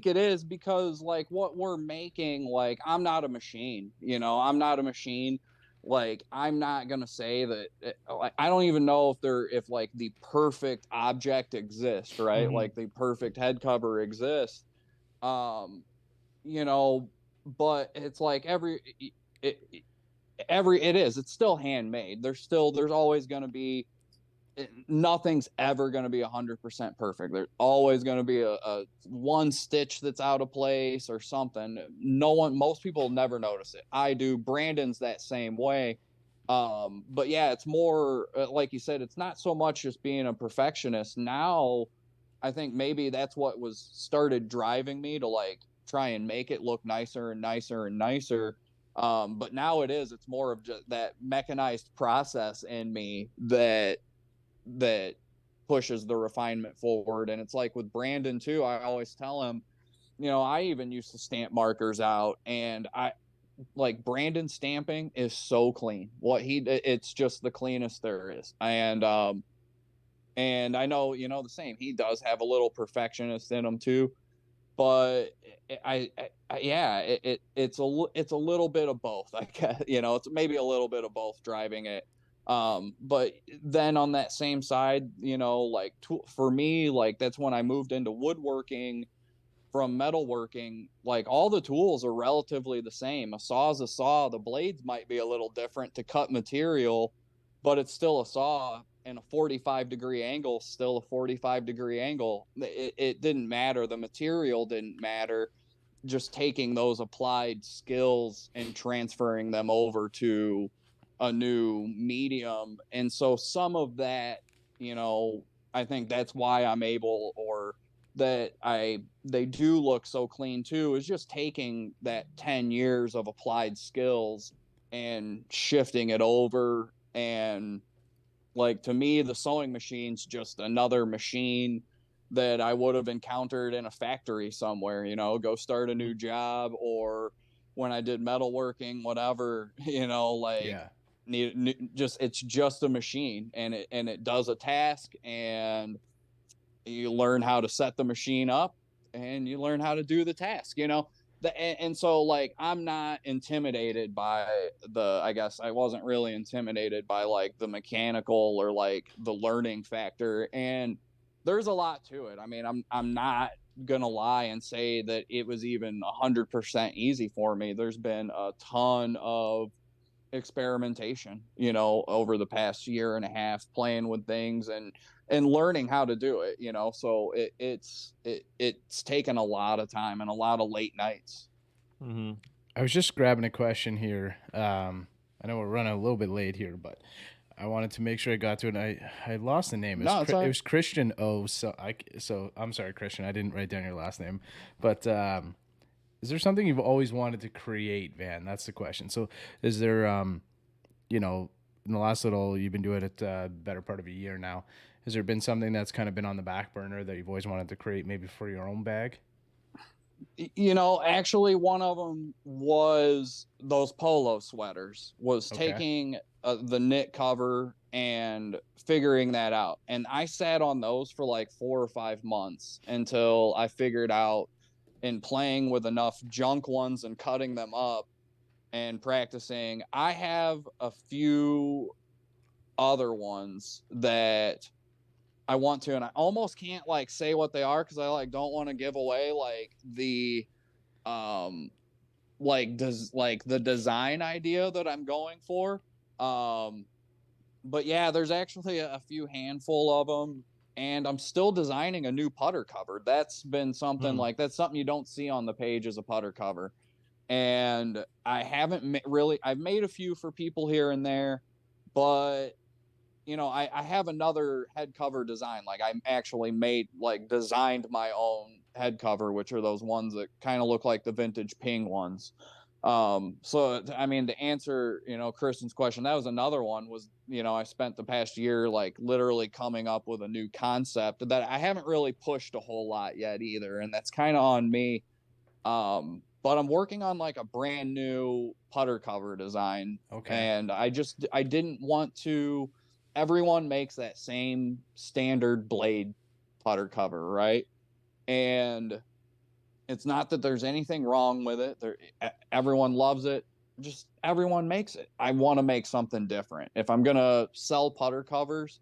it is, because like what we're making, like I'm not a machine, I'm not a machine. Like I'm not going to say that like, I don't even know if like the perfect object exists, right? Mhm. Like the perfect head cover exists. You know, but it's like it's still handmade. There's always going to be, nothing's ever going to be 100% perfect. There's always going to be a one stitch that's out of place or something. Most people never notice it. I do. Brandon's that same way. But yeah, it's more like you said, it's not so much just being a perfectionist now. I think maybe that's what was started driving me to like try and make it look nicer and nicer and nicer. But now it's more of just that mechanized process in me that pushes the refinement forward. And it's like with Brandon too, I always tell him, I even used to stamp markers out, and I like Brandon stamping is so clean. It's just the cleanest there is. And I know, the same. He does have a little perfectionist in him too, but yeah, it's a little bit of both. I guess, it's maybe a little bit of both driving it. But then on that same side, like for me, like that's when I moved into woodworking from metalworking. Like all the tools are relatively the same. A saw is a saw. The blades might be a little different to cut material, but it's still a saw, and a 45-degree angle is still a 45-degree angle. It didn't matter. The material didn't matter. Just taking those applied skills and transferring them over to a new medium. And so some of that, I think that's why I'm able, or that they do look so clean too, is just taking that 10 years of applied skills and shifting it over. And like, to me, the sewing machine's just another machine that I would have encountered in a factory somewhere, go start a new job, or when I did metalworking, whatever, like it's just a machine, and it does a task, and you learn how to set the machine up, and you learn how to do the task, and so like I'm not intimidated by I guess I wasn't really intimidated by like the mechanical or like the learning factor. And there's a lot to it. I mean, I'm not gonna lie and say that it was even 100% easy for me. There's been a ton of experimentation, over the past year and a half, playing with things and learning how to do it, so it's taken a lot of time and a lot of late nights. Mm-hmm. I was just grabbing a question here. I know we're running a little bit late here, but I wanted to make sure I got to it. I lost the name. No, it's all right. It was Christian O. So I'm sorry, Christian. I didn't write down your last name, but is there something you've always wanted to create, Van? That's the question. So is there, in the last you've been doing it better part of a year now, has there been something that's kind of been on the back burner that you've always wanted to create, maybe for your own bag? Actually, one of them was those polo sweaters, was Okay. taking the knit cover and figuring that out. And I sat on those for like 4 or 5 months until I figured out, in playing with enough junk ones and cutting them up and practicing. I have a few other ones that I want to, and I almost can't like say what they are, because I like don't want to give away like the the design idea that I'm going for. But yeah, there's actually a few handful of them, and I'm still designing a new putter cover. That's been something that's something you don't see on the page as a putter cover. And I haven't really, I've made a few for people here and there, but I have another head cover design. Like I actually designed my own head cover, which are those ones that kind of look like the vintage Ping ones. So I mean, to answer Kristen's question, that was another one. Was I spent the past year like literally coming up with a new concept that I haven't really pushed a whole lot yet either, and that's kind of on me. But I'm working on like a brand new putter cover design. Okay. And I didn't want to. Everyone makes that same standard blade putter cover, right? And it's not that there's anything wrong with it. Everyone loves it. Just everyone makes it. I want to make something different. If I'm gonna sell putter covers,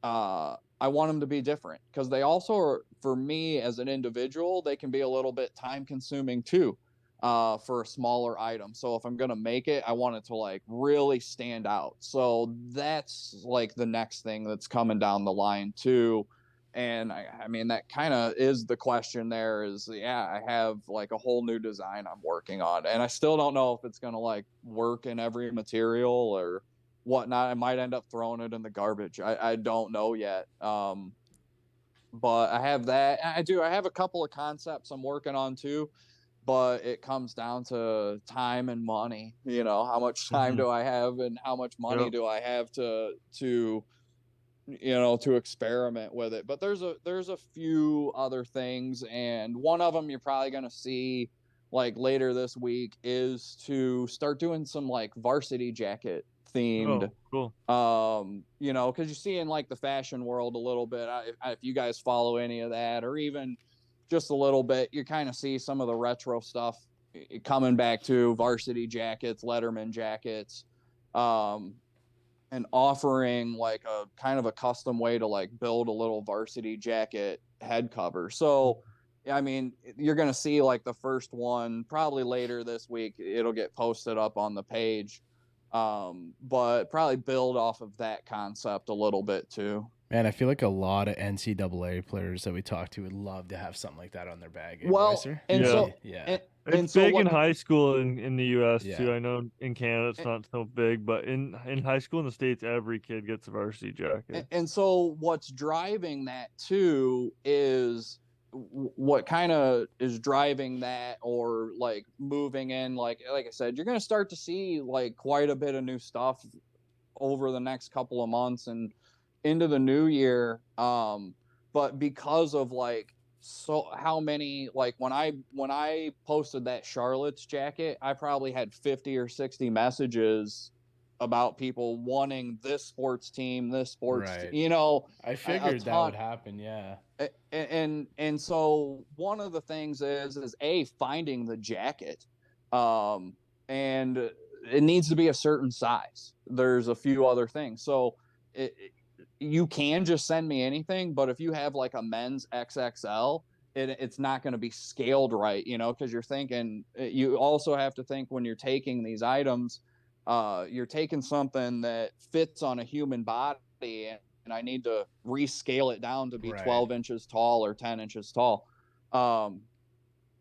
I want them to be different, because they also are, for me as an individual, they can be a little bit time consuming too, for a smaller item. So if I'm going to make it, I want it to like really stand out. So that's like the next thing that's coming down the line too. And I mean, that kind of is the question there is, yeah, I have like a whole new design I'm working on, and I still don't know if it's going to like work in every material or whatnot. I might end up throwing it in the garbage. I don't know yet. But I have that. I have a couple of concepts I'm working on too, but it comes down to time and money. How much time do I have and how much money Yep. do I have to experiment with it. But there's a few other things, and one of them you're probably going to see like later this week is to start doing some like varsity jacket themed, Oh, cool. because you see in like the fashion world a little bit, if you guys follow any of that, or even just a little bit, you kind of see some of the retro stuff coming back to varsity jackets, Letterman jackets, and offering like a kind of a custom way to like build a little varsity jacket head cover. So, I mean, you're going to see like the first one probably later this week. It'll get posted up on the page. But probably build off of that concept a little bit too. Man, I feel like a lot of NCAA players that we talk to would love to have something like that on their bag. Well, Sir? and Yeah. so Yeah. It's so big in what, high school in the U.S. Yeah. too. I know in Canada it's not so big, but in high school in the States, every kid gets a varsity jacket. and so what's driving that too is what kind of is driving that, or like moving in, like I said, you're going to start to see like quite a bit of new stuff over the next couple of months and into the new year. But because of like, so how many, like when I posted that Charlotte's jacket, I probably had 50 or 60 messages about people wanting this sports team, Right. I a figured that ton. would happen. Yeah. And so one of the things is finding the jacket, and it needs to be a certain size. There's a few other things. So you can just send me anything, but if you have like a men's XXL, it's not going to be scaled right, because you also have to think when you're taking these items, you're taking something that fits on a human body, and I need to rescale it down to be 12 inches tall or 10 inches tall.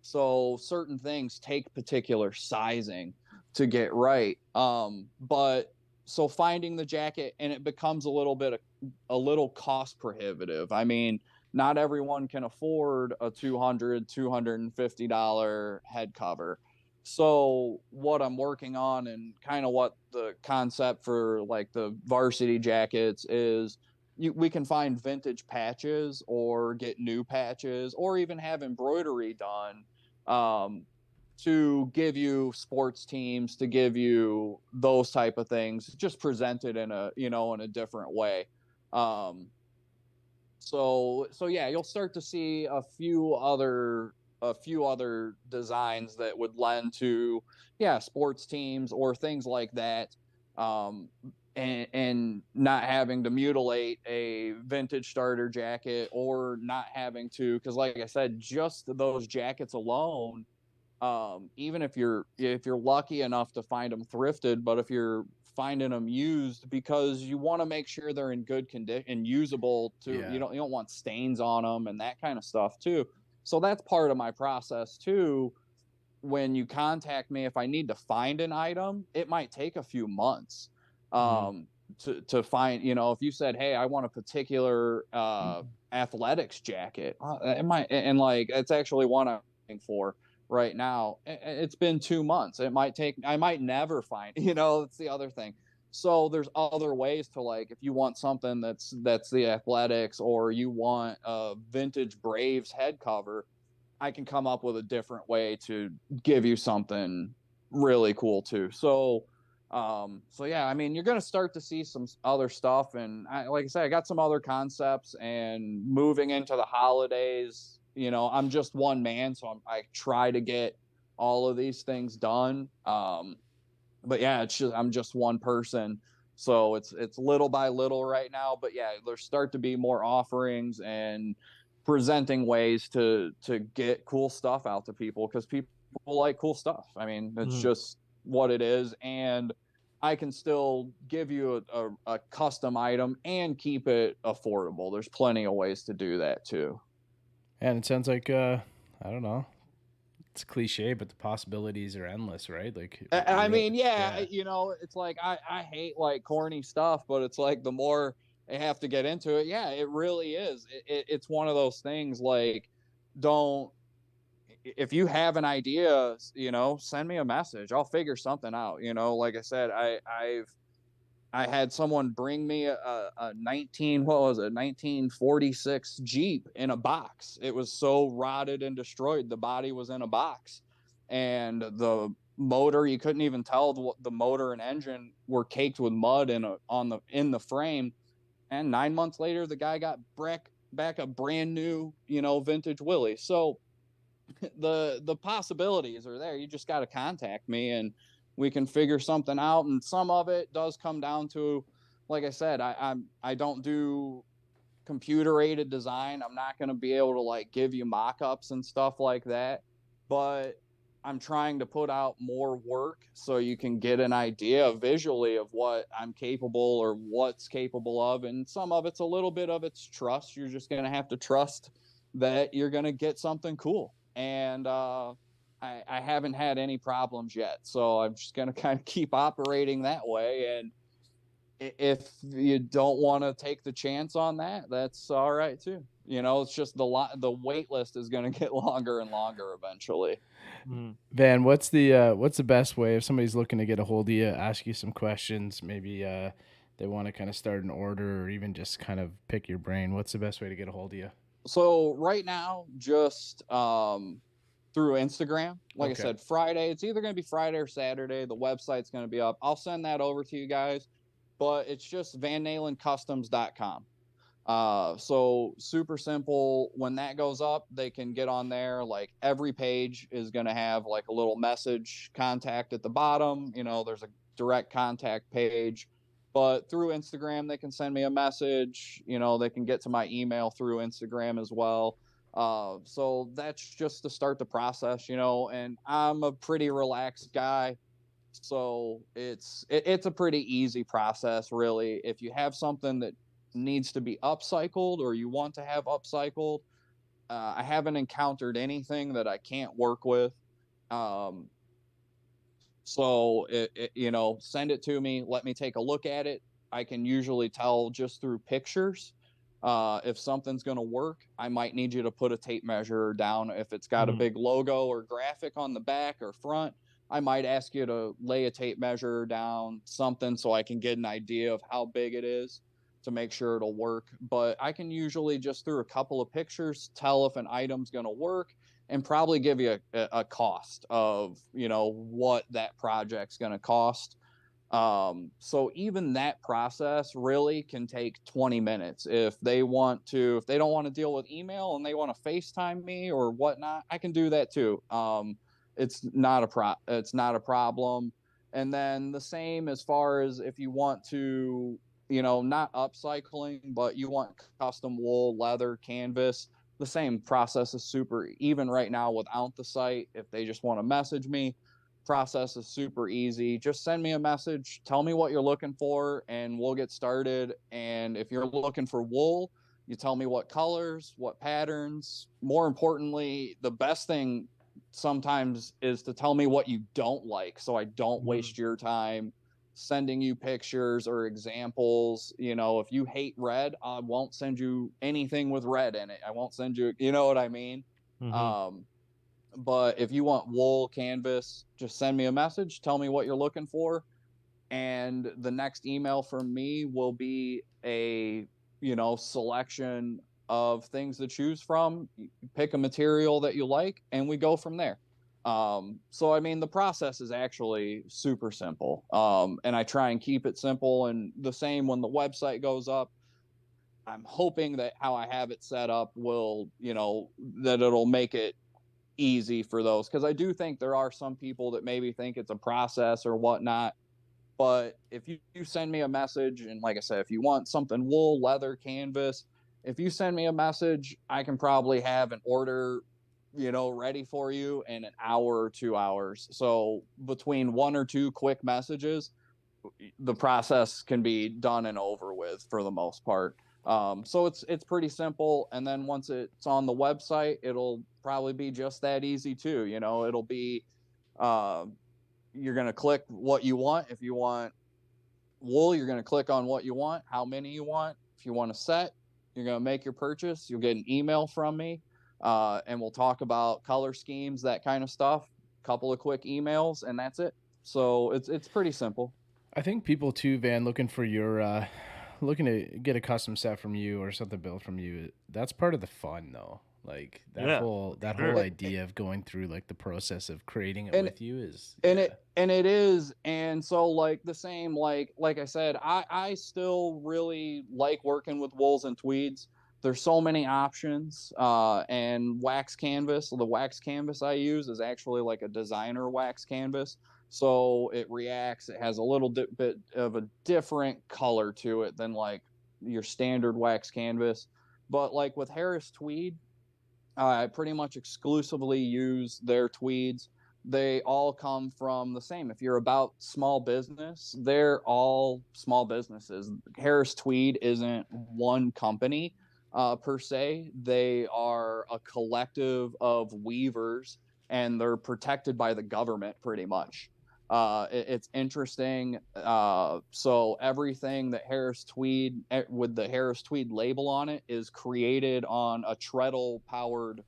So certain things take particular sizing to get right. But so finding the jacket, and it becomes a little cost prohibitive. I mean, not everyone can afford a $250 head cover. So what I'm working on, and kind of what the concept for like the varsity jackets is, we can find vintage patches or get new patches or even have embroidery done, to give you sports teams, to give you those type of things, just presented in a different way. So yeah, you'll start to see a few other designs that would lend to, sports teams or things like that. And not having to mutilate a vintage starter jacket, or not having to, because like I said, just those jackets alone, even if you're lucky enough to find them thrifted, but if you're finding them used, because you want to make sure they're in good condition and usable too. You don't want stains on them and that kind of stuff too. So that's part of my process too. When you contact me, if I need to find an item, it might take a few months to find. If you said, hey, I want a particular athletics jacket, it might, and like it's actually one I'm looking for right now. It's been 2 months. I might never find, it's the other thing. So there's other ways to, like, if you want something that's the athletics, or you want a vintage Braves head cover, I can come up with a different way to give you something really cool too. So yeah, I mean, you're going to start to see some other stuff. And like I said, I got some other concepts, and moving into the holidays, I'm just one man. So I try to get all of these things done. But yeah, I'm just one person. So it's little by little right now, but yeah, there start to be more offerings and presenting ways to get cool stuff out to people, because people like cool stuff. I mean, it's just what it is. And I can still give you a custom item and keep it affordable. There's plenty of ways to do that too. And it sounds like I don't know. It's cliche, but the possibilities are endless, right? Like, I mean, it's like I hate like corny stuff, but it's like the more they have to get into it. Yeah, it really is. It's one of those things like, don't, if you have an idea, send me a message. I'll figure something out. Like I said, I had someone bring me a 1946 Jeep in a box. It was so rotted and destroyed. The body was in a box, and the motor, you couldn't even tell the motor and engine were caked with mud in the frame. And 9 months later, the guy got back a brand new, vintage Willie. So the possibilities are there. You just got to contact me and we can figure something out. And some of it does come down to, like I said, I don't do computer aided design. I'm not going to be able to like give you mock-ups and stuff like that, but I'm trying to put out more work so you can get an idea visually of what I'm capable or what's capable of. And some of it's a little bit of it's trust. You're just going to have to trust that you're going to get something cool. And I haven't had any problems yet. So I'm just going to kind of keep operating that way. And if you don't want to take the chance on that, that's all right too. It's just the wait list is going to get longer and longer eventually. Van, what's the best way if somebody's looking to get a hold of you, ask you some questions, maybe they want to kind of start an order or even just kind of pick your brain? What's the best way to get a hold of you? So right now, just through Instagram. Like Okay. I said, Friday. It's either going to be Friday or Saturday. The website's going to be up. I'll send that over to you guys. But it's just VanNeylandCustoms.com. So super simple. When that goes up, they can get on there. Like every page is going to have like a little message contact at the bottom. There's a direct contact page. But through Instagram, they can send me a message. They can get to my email through Instagram as well. So that's just to start the process, and I'm a pretty relaxed guy. So it's a pretty easy process, really. If you have something that needs to be upcycled or you want to have upcycled, I haven't encountered anything that I can't work with. So send it to me. Let me take a look at it. I can usually tell just through pictures if something's going to work. I might need you to put a tape measure down. If it's got a big logo or graphic on the back or front, I might ask you to lay a tape measure down, something, so I can get an idea of how big it is to make sure it'll work. But I can usually just through a couple of pictures tell if an item's going to work and probably give you a cost of, what that project's going to cost. So even that process really can take 20 minutes. If they don't want to deal with email and they want to FaceTime me or whatnot, I can do that too. It's not a problem. And then the same as far as if you want to, not upcycling, but you want custom wool, leather, canvas, the same process is super, even right now without the site. If they just want to message me, process is super easy. Just send me a message, tell me what you're looking for, and we'll get started. And if you're looking for wool, you tell me what colors, what patterns. More importantly, the best thing sometimes is to tell me what you don't like, so I don't waste your time sending you pictures or examples. If you hate red, I won't send you anything with red in it. I won't send you, what I mean? But if you want wool, canvas, just send me a message, tell me what you're looking for, and the next email from me will be a selection of things to choose from. You pick a material that you like and we go from there. So I mean, the process is actually super simple, and I try and keep it simple. And the same when the website goes up, I'm hoping that how I have it set up will, that it'll make it easy for those, because I do think there are some people that maybe think it's a process or whatnot. But if you send me a message, and like I said, if you want something wool, leather, canvas, if you send me a message, I can probably have an order, ready for you in an hour or 2 hours. So between one or two quick messages, the process can be done and over with for the most part. So it's pretty simple. And then once it's on the website, it'll probably be just that easy too. It'll be, you're going to click what you want. If you want wool, you're going to click on what you want, how many you want. If If you want a set, you're going to make your purchase. You'll get an email from me, and we'll talk about color schemes, that kind of stuff. Couple of quick emails, and that's it. So it's pretty simple. I think people too, Van, looking for your looking to get a custom set from you or something built from you. That's part of the fun, though. Like that whole idea of going through like the process of creating it with you is and it is. And so like the same, like I said, I still really like working with wools and tweeds. There's so many options. And wax canvas, the wax canvas I use is actually like a designer wax canvas. So it reacts, it has a little bit of a different color to it than like your standard wax canvas. But like with Harris Tweed, I pretty much exclusively use their tweeds. They all come from the same. If you're about small business, they're all small businesses. Harris Tweed isn't one company per se. They are a collective of weavers, and they're protected by the government pretty much. It's interesting. So everything that Harris Tweed with the Harris Tweed label on it is created on a treadle powered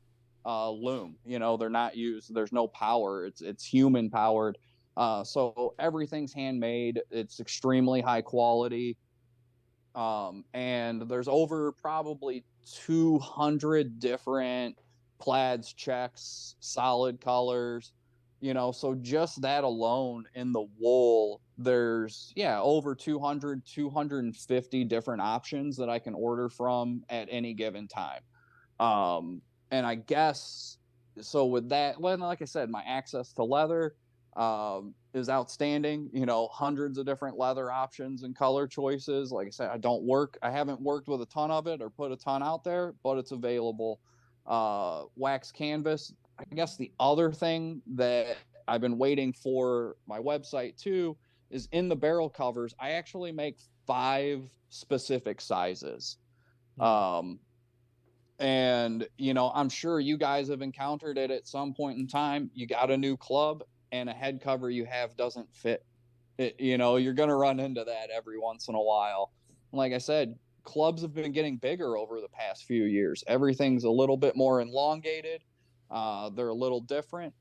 loom. You know, they're not used. There's no power. It's human powered. So everything's handmade. It's extremely high quality. And there's over probably 200 different plaids, checks, solid colors. You know, so just that alone in the wool, there's over 250 different options that I can order from at any given time. And I guess so with that, like I said, my access to leather is outstanding. You know, hundreds of different leather options and color choices. Like I said, I haven't worked with a ton of it or put a ton out there, but it's available. Wax canvas. I guess the other thing that I've been waiting for my website too is in the barrel covers. I actually make 5 specific sizes. And you know, I'm sure you guys have encountered it at some point in time. You got a new club and a head cover you have doesn't fit it. You know, you're going to run into that every once in a while. Like I said, clubs have been getting bigger over the past few years. Everything's a little bit more elongated. They're a little different.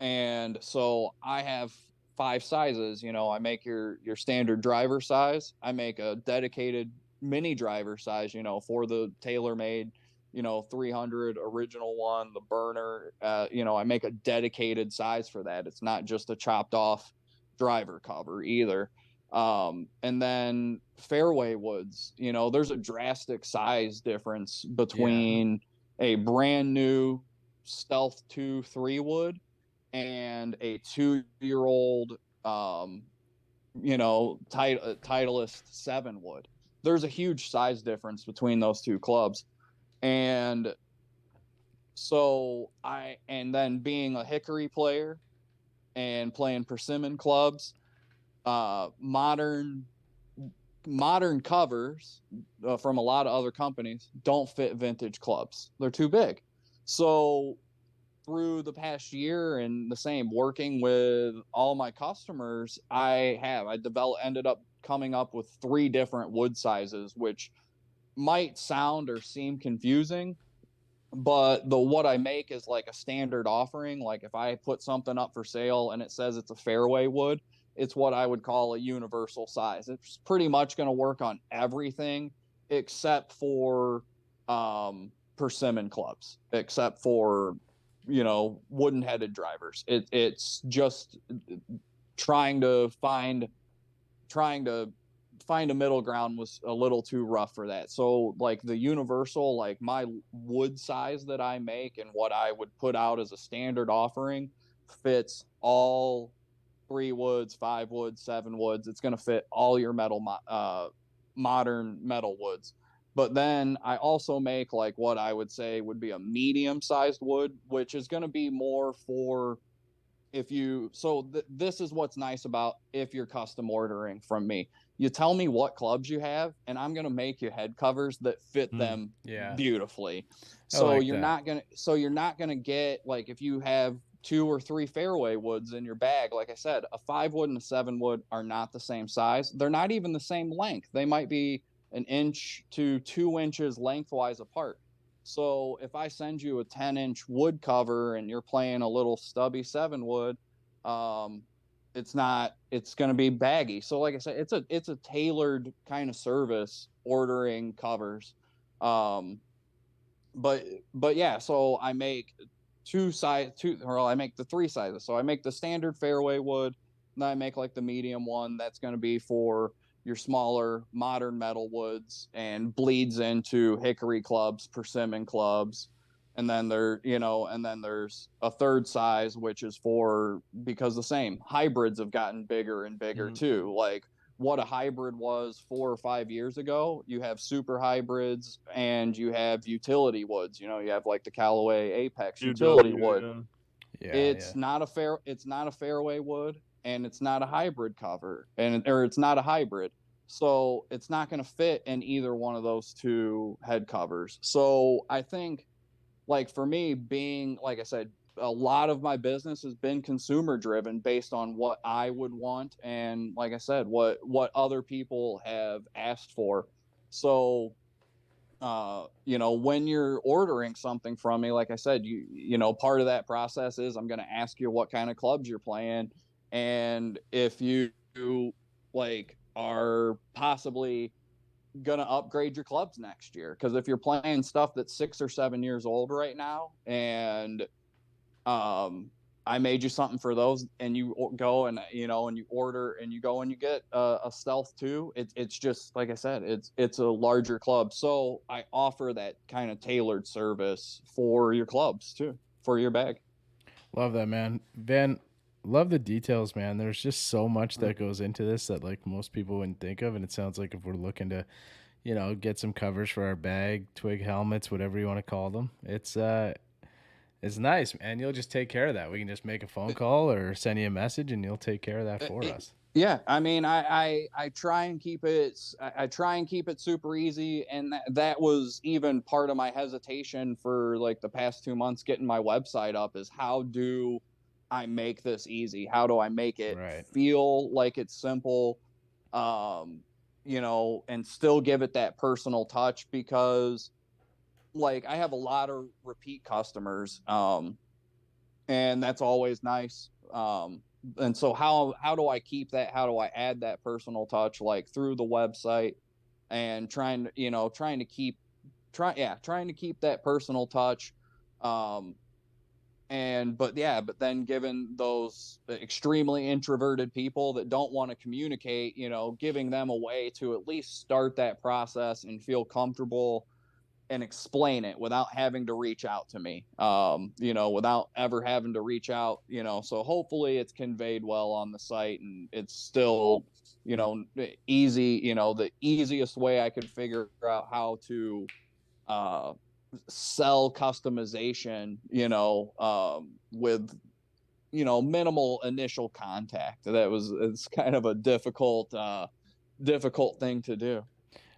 And so I have 5 sizes. You know, I make your standard driver size. I make a dedicated mini driver size, you know, for the tailor-made, you know, 300 original one, the burner. You know, I make a dedicated size for that. It's not just a chopped off driver cover either. And then fairway woods, you know, there's a drastic size difference between a brand new Stealth 2 3 wood and a 2-year-old you know, Titleist 7 wood. There's a huge size difference between those two clubs. And so and then being a hickory player and playing persimmon clubs, modern covers from a lot of other companies don't fit vintage clubs. They're too big. So through the past year and the same working with all my customers, I ended up coming up with 3 different wood sizes, which might sound or seem confusing, but what I make is like a standard offering. Like if I put something up for sale and it says it's a fairway wood, it's what I would call a universal size. It's pretty much going to work on everything except for persimmon clubs, except for, you know, wooden headed drivers. It's just trying to find a middle ground was a little too rough for that. So like the universal, like my wood size that I make and what I would put out as a standard offering fits all 3 woods, 5 woods, 7 woods. It's going to fit all your modern metal woods. But then I also make like what I would say would be a medium-sized wood, which is going to be more for if you. So this is what's nice about if you're custom ordering from me. You tell me what clubs you have, and I'm going to make you head covers that fit them beautifully. So you're not gonna get like if you have 2 or 3 fairway woods in your bag. Like I said, a 5 wood and a 7 wood are not the same size. They're not even the same length. They might be 1 inch to 2 inches lengthwise apart. So if I send you a 10-inch wood cover and you're playing a little stubby 7 wood, it's going to be baggy. So like I said, it's a tailored kind of service ordering covers. But yeah, so I make I make the 3 sizes. So I make the standard fairway wood, then I make like the medium one that's going to be for your smaller modern metal woods and bleeds into hickory clubs, persimmon clubs. And then there's a 3rd size, which is for, because the same hybrids have gotten bigger and bigger too. Like what a hybrid was 4 or 5 years ago, you have super hybrids and you have utility woods. You have like the Callaway Apex utility wood. It's not a fairway wood, and it's not a hybrid cover, or it's not a hybrid. So it's not going to fit in either one of those 2 head covers. So I think, like for me, being, like I said, a lot of my business has been consumer driven based on what I would want. And like I said, what other people have asked for. So, when you're ordering something from me, like I said, part of that process is I'm going to ask you what kind of clubs you're playing. And if you like are possibly going to upgrade your clubs next year, because if you're playing stuff that's 6 or 7 years old right now, and I made you something for those, and you go and you order and you go and you get a Stealth 2, it's just like I said, it's a larger club. So I offer that kind of tailored service for your clubs too, for your bag. Love that, man. Van, love the details, man. There's just so much that goes into this that like most people wouldn't think of, and it sounds like if we're looking to get some covers for our bag, twig helmets, whatever you want to call them, it's nice, man. You'll just take care of that. We can just make a phone call or send you a message, and you'll take care of that for us. Yeah, I mean, I try and keep it. I try and keep it super easy, and that was even part of my hesitation for like the past 2 months getting my website up. Is how do I make this easy? How do I make it feel like it's simple? And still give it that personal touch, because like I have a lot of repeat customers, and that's always nice. And so how do I keep that? How do I add that personal touch, like through the website, and trying to keep that personal touch. But then given those extremely introverted people that don't want to communicate, giving them a way to at least start that process and feel comfortable and explain it without having to reach out to me, without ever having to reach out, so hopefully it's conveyed well on the site, and it's still, easy, the easiest way I could figure out how to, sell customization, with, minimal initial contact. It's kind of a difficult thing to do.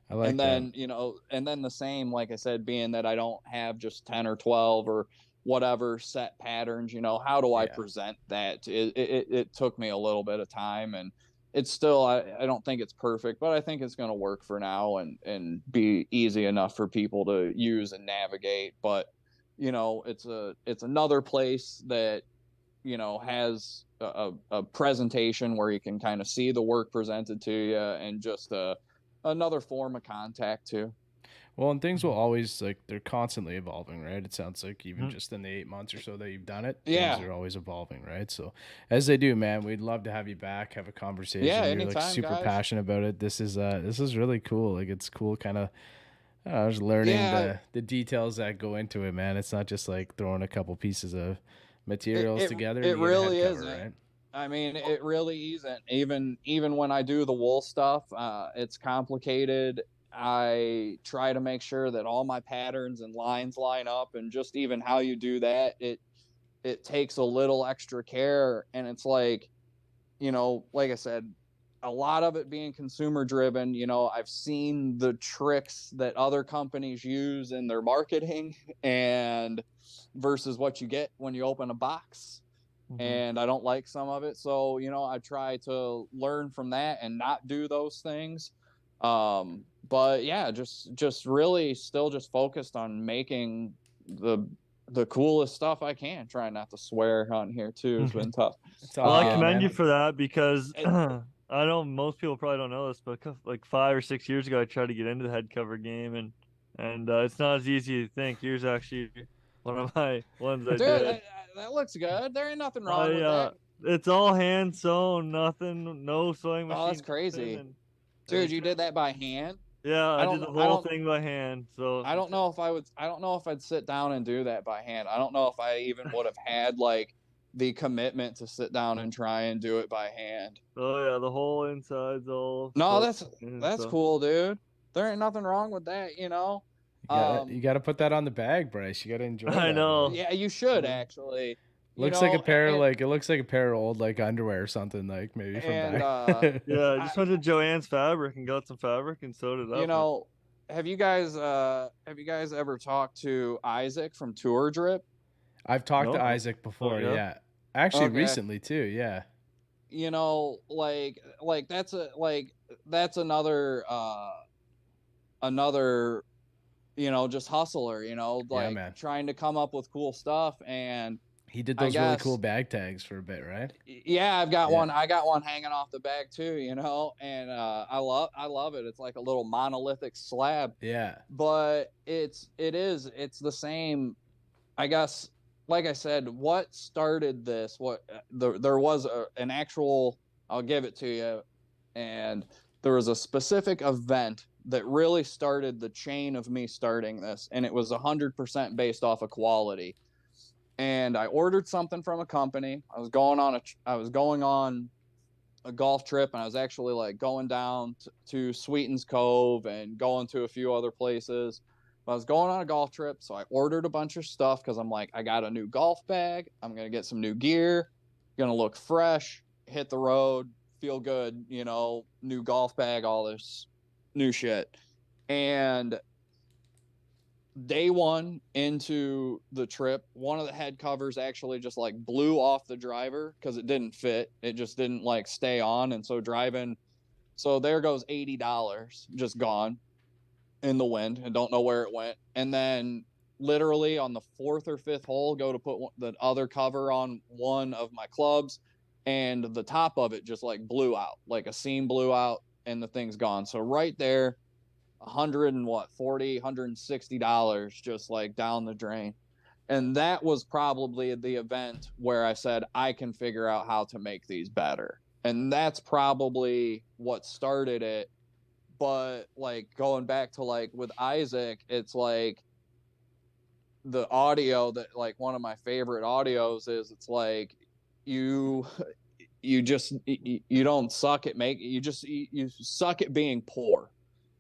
I like and then that. And then the same, like I said, being that I don't have just 10 or 12 or whatever set patterns, how do I present that? It took me a little bit of time, and it's still, I don't think it's perfect, but I think it's going to work for now and be easy enough for people to use and navigate. But it's another place that has a presentation where you can kind of see the work presented to you, and just another form of contact too. Well, and things will always, like, they're constantly evolving, right? It sounds like even just in the 8 months or so that you've done it, things are always evolving, right? So as they do, man, we'd love to have you back, have a conversation. Yeah, You're anytime, like super guys. passionate about it. This is really cool. Like, it's cool kind of just learning the details that go into it, man. It's not just like throwing a couple pieces of materials together. It really isn't, isn't. right? I mean, it really isn't. Even when I do the wool stuff, it's complicated. I try to make sure that all my patterns and lines line up, and just even how you do that, it takes a little extra care. And it's like, like I said, a lot of it being consumer driven, I've seen the tricks that other companies use in their marketing and versus what you get when you open a box. And I don't like some of it. So, I try to learn from that and not do those things. But yeah, just really still just focused on making the coolest stuff I can. Trying not to swear on here too has been tough. It's all Well, I good, commend man. you for that because It- I know most people probably don't know this, but like 5 or 6 years ago, I tried to get into the head cover game, and it's not as easy as you think. Here's actually one of my ones I Dude, did. that looks good. There ain't nothing wrong I with that. it's all hand sewn, nothing, no sewing Oh, that's machine, nothing, crazy. and Dude, it you did that by hand? yeah, I I did don't the I whole don't thing by hand. So I don't know if I would. I don't know if I'd sit down and do that by hand. I don't know if I even would have had like the commitment to sit down and try and do it by hand. oh yeah, the whole inside's all No, sewed that's in, that's so. cool, dude. There ain't nothing wrong with that, you know. You gotta put that on the bag, Bryce. You gotta enjoy I that, know. man. Yeah, you should Yeah. actually. You Looks like a know, pair of like it looks like a pair of old like underwear or something, like maybe from and back. Yeah, I I, just went to Joann's Fabric and got some fabric and sewed it you up. And know, have you guys ever talked to Isaac from Tour Drip? I've talked to no, Isaac before, yeah, yeah. Actually Okay. recently too, yeah. You know, like that's another just hustler, Yeah, like man. trying to come up with cool stuff. And He did I those really cool guess, bag tags for a bit, right? yeah, Yeah. I got one hanging off the bag too, and I love it. It's like a little monolithic slab, Yeah. but it's the same, I guess. Like I said, what started this, there was an actual, I'll give it to you, and there was a specific event that really started the chain of me starting this, and it was 100% based off of quality. And I ordered something from a company. I was going on a golf trip, and I was actually like going down to Sweetens Cove and going to a few other places. But I was going on a golf trip, so I ordered a bunch of stuff because I'm like, I got a new golf bag. I'm gonna get some new gear, gonna look fresh, hit the road, feel good, new golf bag, all this new shit. And day one into the trip, one of the head covers actually just like blew off the driver because it didn't fit. It just didn't like stay on. And so driving, so there goes $80 just gone in the wind and don't know where it went. And then literally on the fourth or fifth hole, go to put the other cover on one of my clubs, and the top of it just like blew out, like a seam blew out, and the thing's gone. So right there, 160 dollars just like down the drain. And that was probably the event where I said, I can figure out how to make these better. And that's probably what started it. But like going back to like with Isaac, it's like the audio that, like, one of my favorite audios is, it's like you you don't suck at making, you suck at being poor.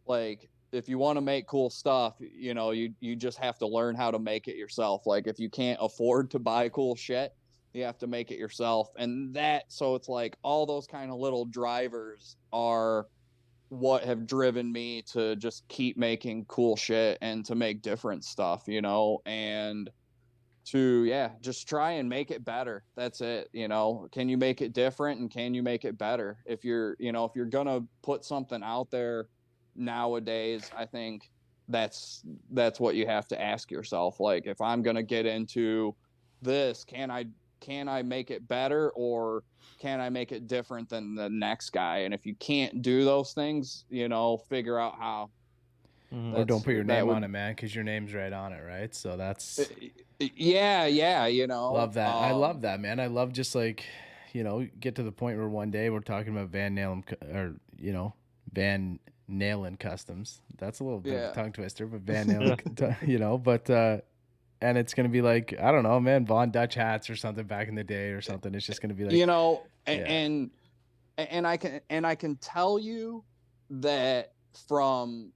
Like, if you want to make cool stuff, you just have to learn how to make it yourself. Like, if you can't afford to buy cool shit, you have to make it yourself. And so it's like all those kind of little drivers are what have driven me to just keep making cool shit and to make different stuff, and to, yeah, just try and make it better. That's it. Can you make it different, and can you make it better? If you're gonna put something out there nowadays, I think that's what you have to ask yourself. Like, if I'm gonna get into this, can I make it better, or can I make it different than the next guy? And if you can't do those things, figure out how. Or don't put your name on it, man, because your name's right on it, right? So that's Yeah, love that. I love that, man. I love just like, get to the point where one day we're talking about Van Nalen Customs. That's a little bit of Yeah. a tongue twister, but Van Nalen, but and it's gonna be like, I don't know, man, Von Dutch hats or something back in the day or something. It's just gonna be like, and I can tell you that from,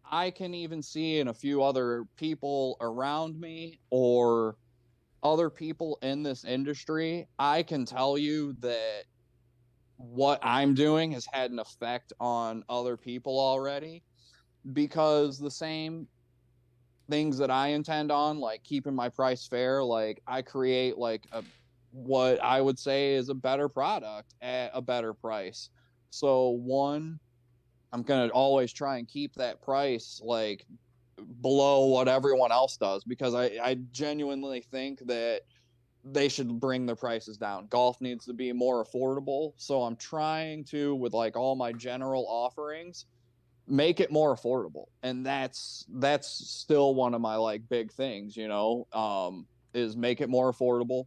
I can even see in a few other people around me or other people in this industry, I can tell you that what I'm doing has had an effect on other people already, because the same things that I intend on, like keeping my price fair, like I create like what I would say is a better product at a better price. So one, I'm going to always try and keep that price like below what everyone else does, because I genuinely think that they should bring their prices down. Golf needs to be more affordable. So I'm trying to, with like all my general offerings, make it more affordable. And that's still one of my like big things, you know, is make it more affordable.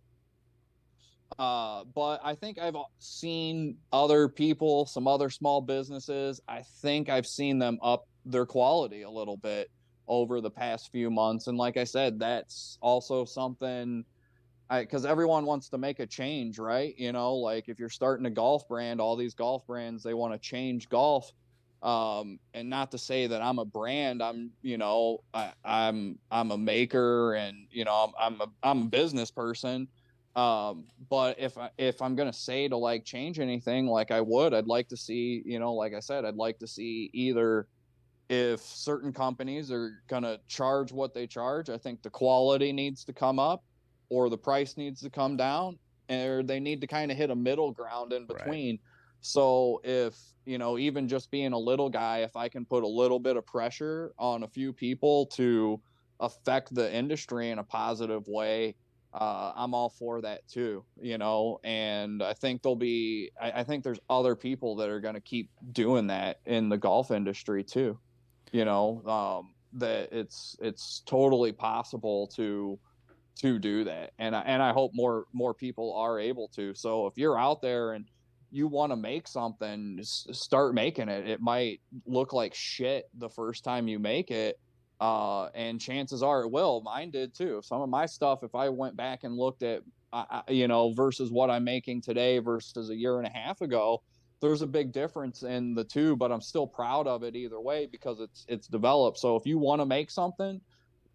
But I think I've seen other people, some other small businesses, I think I've seen them up their quality a little bit over the past few months. And like I said, that's also something, because everyone wants to make a change, right? You know, like if you're starting a golf brand, all these golf brands, they want to change golf. And not to say that I'm a brand, I'm, you know, I'm a maker, and, you know, I'm a business person. But if I'm going to say to like change anything, like I'd like to see, you know, like I said, I'd like to see either, if certain companies are going to charge what they charge, I think the quality needs to come up, or the price needs to come down, or they need to kind of hit a middle ground in between. Right. So if, you know, even just being a little guy, if I can put a little bit of pressure on a few people to affect the industry in a positive way, I'm all for that too, you know. And I think I think there's other people that are going to keep doing that in the golf industry too, you know, that it's totally possible to do that. And I hope more people are able to. So if you're out there and you want to make something, start making it. It might look like shit the first time you make it. And chances are it will. Mine did too. Some of my stuff, if I went back and looked at, you know, versus what I'm making today versus a year and a half ago, there's a big difference in the two, but I'm still proud of it either way, because it's developed. So if you want to make something,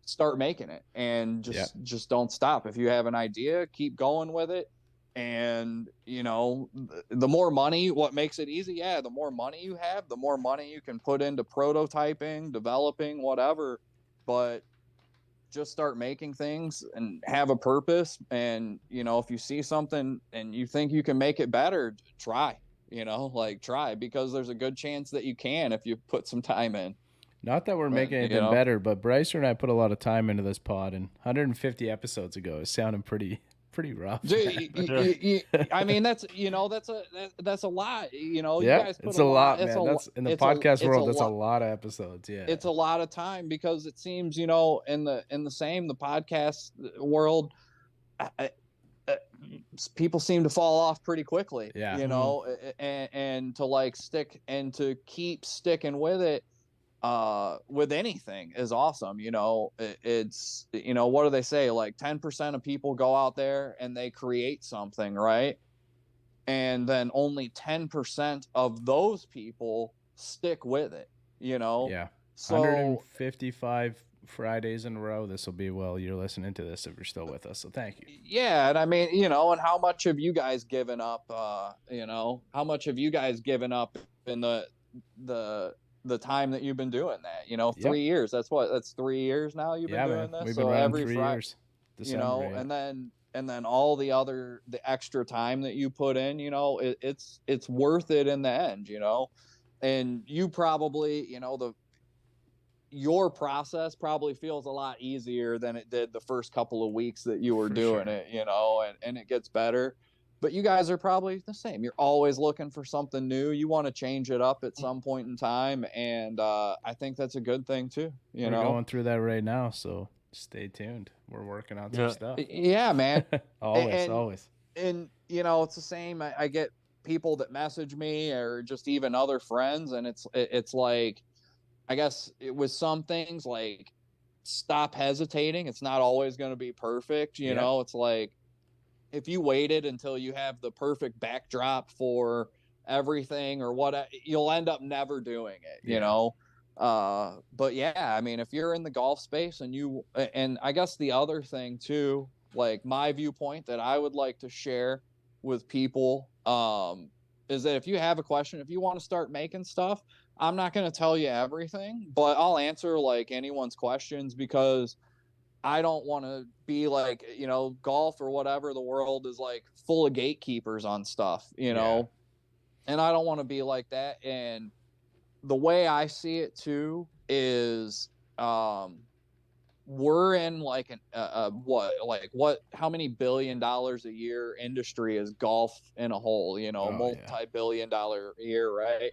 start making it, and just don't stop. If you have an idea, keep going with it. And, you know, the more money, what makes it easy? Yeah, the more money you have, the more money you can put into prototyping, developing, whatever. But just start making things and have a purpose. And, you know, if you see something and you think you can make it better, try, you know, like try, because there's a good chance that you can if you put some time in. Not that we're making anything better, but Bryce and I put a lot of time into this pod, and 150 episodes ago, it sounded pretty rough. I mean, that's, you know, that's a lot, you know. Yeah, you guys put it's a lot, man. That's in the podcast world. That's a lot of episodes. Yeah, it's a lot of time, because it seems, you know, in the podcast world, people seem to fall off pretty quickly. Yeah, you know, and to like stick and to keep sticking with it. With anything is awesome. You know, it's, you know, what do they say? Like 10% of people go out there and they create something, right? And then only 10% of those people stick with it, you know? Yeah. So 155 Fridays in a row. This will be, well, you're listening to this if you're still with us. So thank you. Yeah. And I mean, you know, and how much have you guys given up? You know, how much have you guys given up in the time that you've been doing that? You know, 3 years. That's 3 years now you've been doing this. We've been running 3 years. December, you know, and then all the extra time that you put in, you know, it's worth it in the end, you know. And you probably, you know, your process probably feels a lot easier than it did the first couple of weeks that you were doing it, you know, and it gets better. But you guys are probably the same. You're always looking for something new. You want to change it up at some point in time. And I think that's a good thing too. We're going through that right now. So stay tuned. We're working on some stuff. Yeah, man. always. And, you know, it's the same. I get people that message me, or just even other friends. And it's like, I guess with some things, like, stop hesitating. It's not always going to be perfect. You know, it's like, if you waited until you have the perfect backdrop for everything or what, you'll end up never doing it, you know? But yeah, I mean, if you're in the golf space and I guess the other thing too, like my viewpoint that I would like to share with people, is that if you have a question, if you want to start making stuff, I'm not going to tell you everything, but I'll answer like anyone's questions, because I don't want to be like, you know, golf or whatever, the world is like full of gatekeepers on stuff, you know, and I don't want to be like that. And the way I see it too is, we're in like how many $1 billion a year industry is golf in a whole, Oh, yeah. multi-billion-dollar a year, right?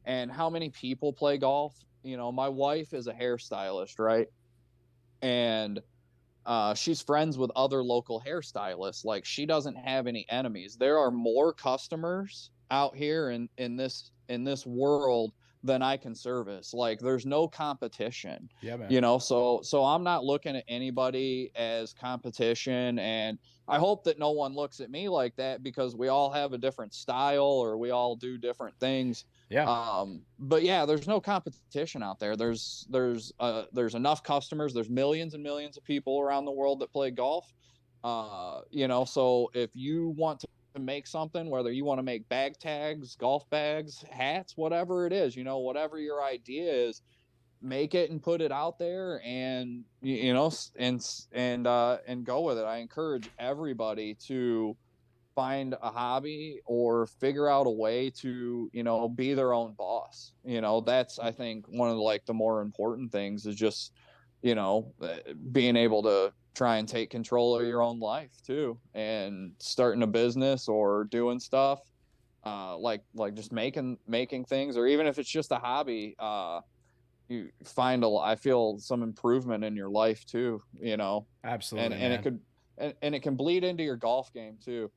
And how many people play golf? My wife is a hairstylist, right? And she's friends with other local hairstylists. Like, she doesn't have any enemies. There are more customers out here in this world than I can service. Like, there's no competition. Yeah, man. So I'm not looking at anybody as competition, and I hope that no one looks at me like that, because we all have a different style, or we all do different things. Yeah. But yeah, there's no competition out there. There's enough customers. There's millions and millions of people around the world that play golf. So if you want to make something, whether you want to make bag tags, golf bags, hats, whatever it is, whatever your idea is, make it and put it out there, and and go with it. I encourage everybody to find a hobby or figure out a way to, be their own boss. That's, I think, one of the more important things is just, being able to try and take control of your own life too, and starting a business or doing stuff, like just making things, or even if it's just a hobby, you find I feel some improvement in your life too, Absolutely, and it can bleed into your golf game too.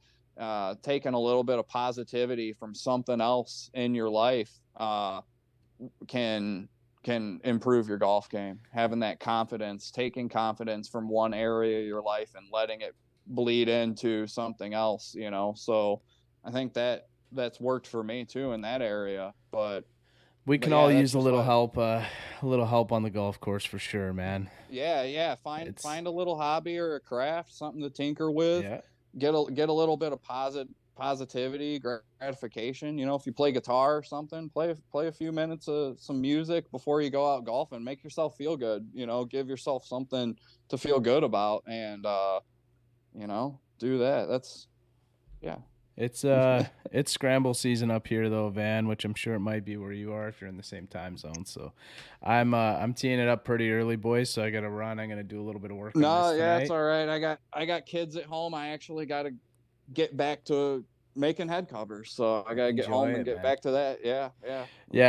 Taking a little bit of positivity from something else in your life can improve your golf game. Having that confidence, taking confidence from one area of your life and letting it bleed into something else, So I think that's worked for me too in that area. But we can yeah, all that's use a just little help, on the golf course for sure, man. yeah. Find a little hobby or a craft, something to tinker with. Yeah. Get a little bit of positivity, gratification. If you play guitar or something, play a few minutes of some music before you go out golfing. Make yourself feel good. Give yourself something to feel good about, and do that. That's yeah. It's scramble season up here though, Van, which I'm sure it might be where you are if you're in the same time zone. So I'm teeing it up pretty early, boys, so I gotta run. I'm gonna do a little bit of work on No, this yeah, tonight. it's all right. I got kids at home. I actually got to get back to making head covers, so I gotta get home and get back to that. Yeah.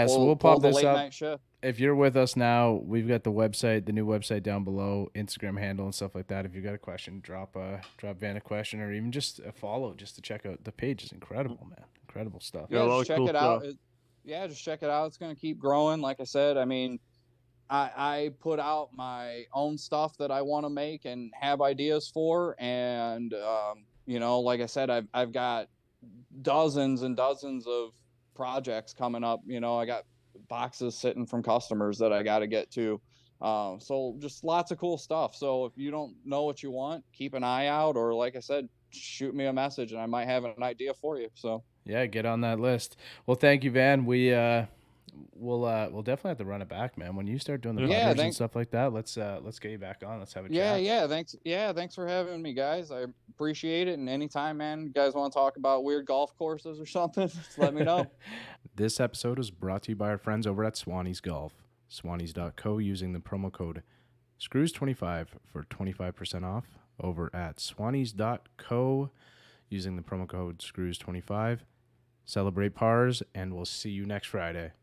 So we'll pull pop the this late up. night shift. If you're with us now, we've got the new website down below, Instagram handle and stuff like that. If you got a question, drop Van a question, or even just a follow, just to check out the page. Is incredible, man. Incredible stuff. Yeah, just check cool it out. stuff. Just check it out. It's gonna keep growing. Like I said, I mean, I put out my own stuff that I want to make and have ideas for, and like I said, I've got dozens and dozens of projects coming up. I got boxes sitting from customers that I got to get to. So just lots of cool stuff. So if you don't know what you want, keep an eye out, or like I said, shoot me a message and I might have an idea for you. So yeah, get on that list. Well, thank you, Van. We'll definitely have to run it back, man. When you start doing the putters and stuff like that, let's get you back on. Let's have a chat. Thanks for having me, guys. I appreciate it. And anytime, man, you guys want to talk about weird golf courses or something, just let me know. This episode is brought to you by our friends over at Swannies Golf. Swannies.co, using the promo code SCREWS25 for 25% off. Over at Swannies.co, using the promo code SCREWS25. Celebrate pars, and we'll see you next Friday.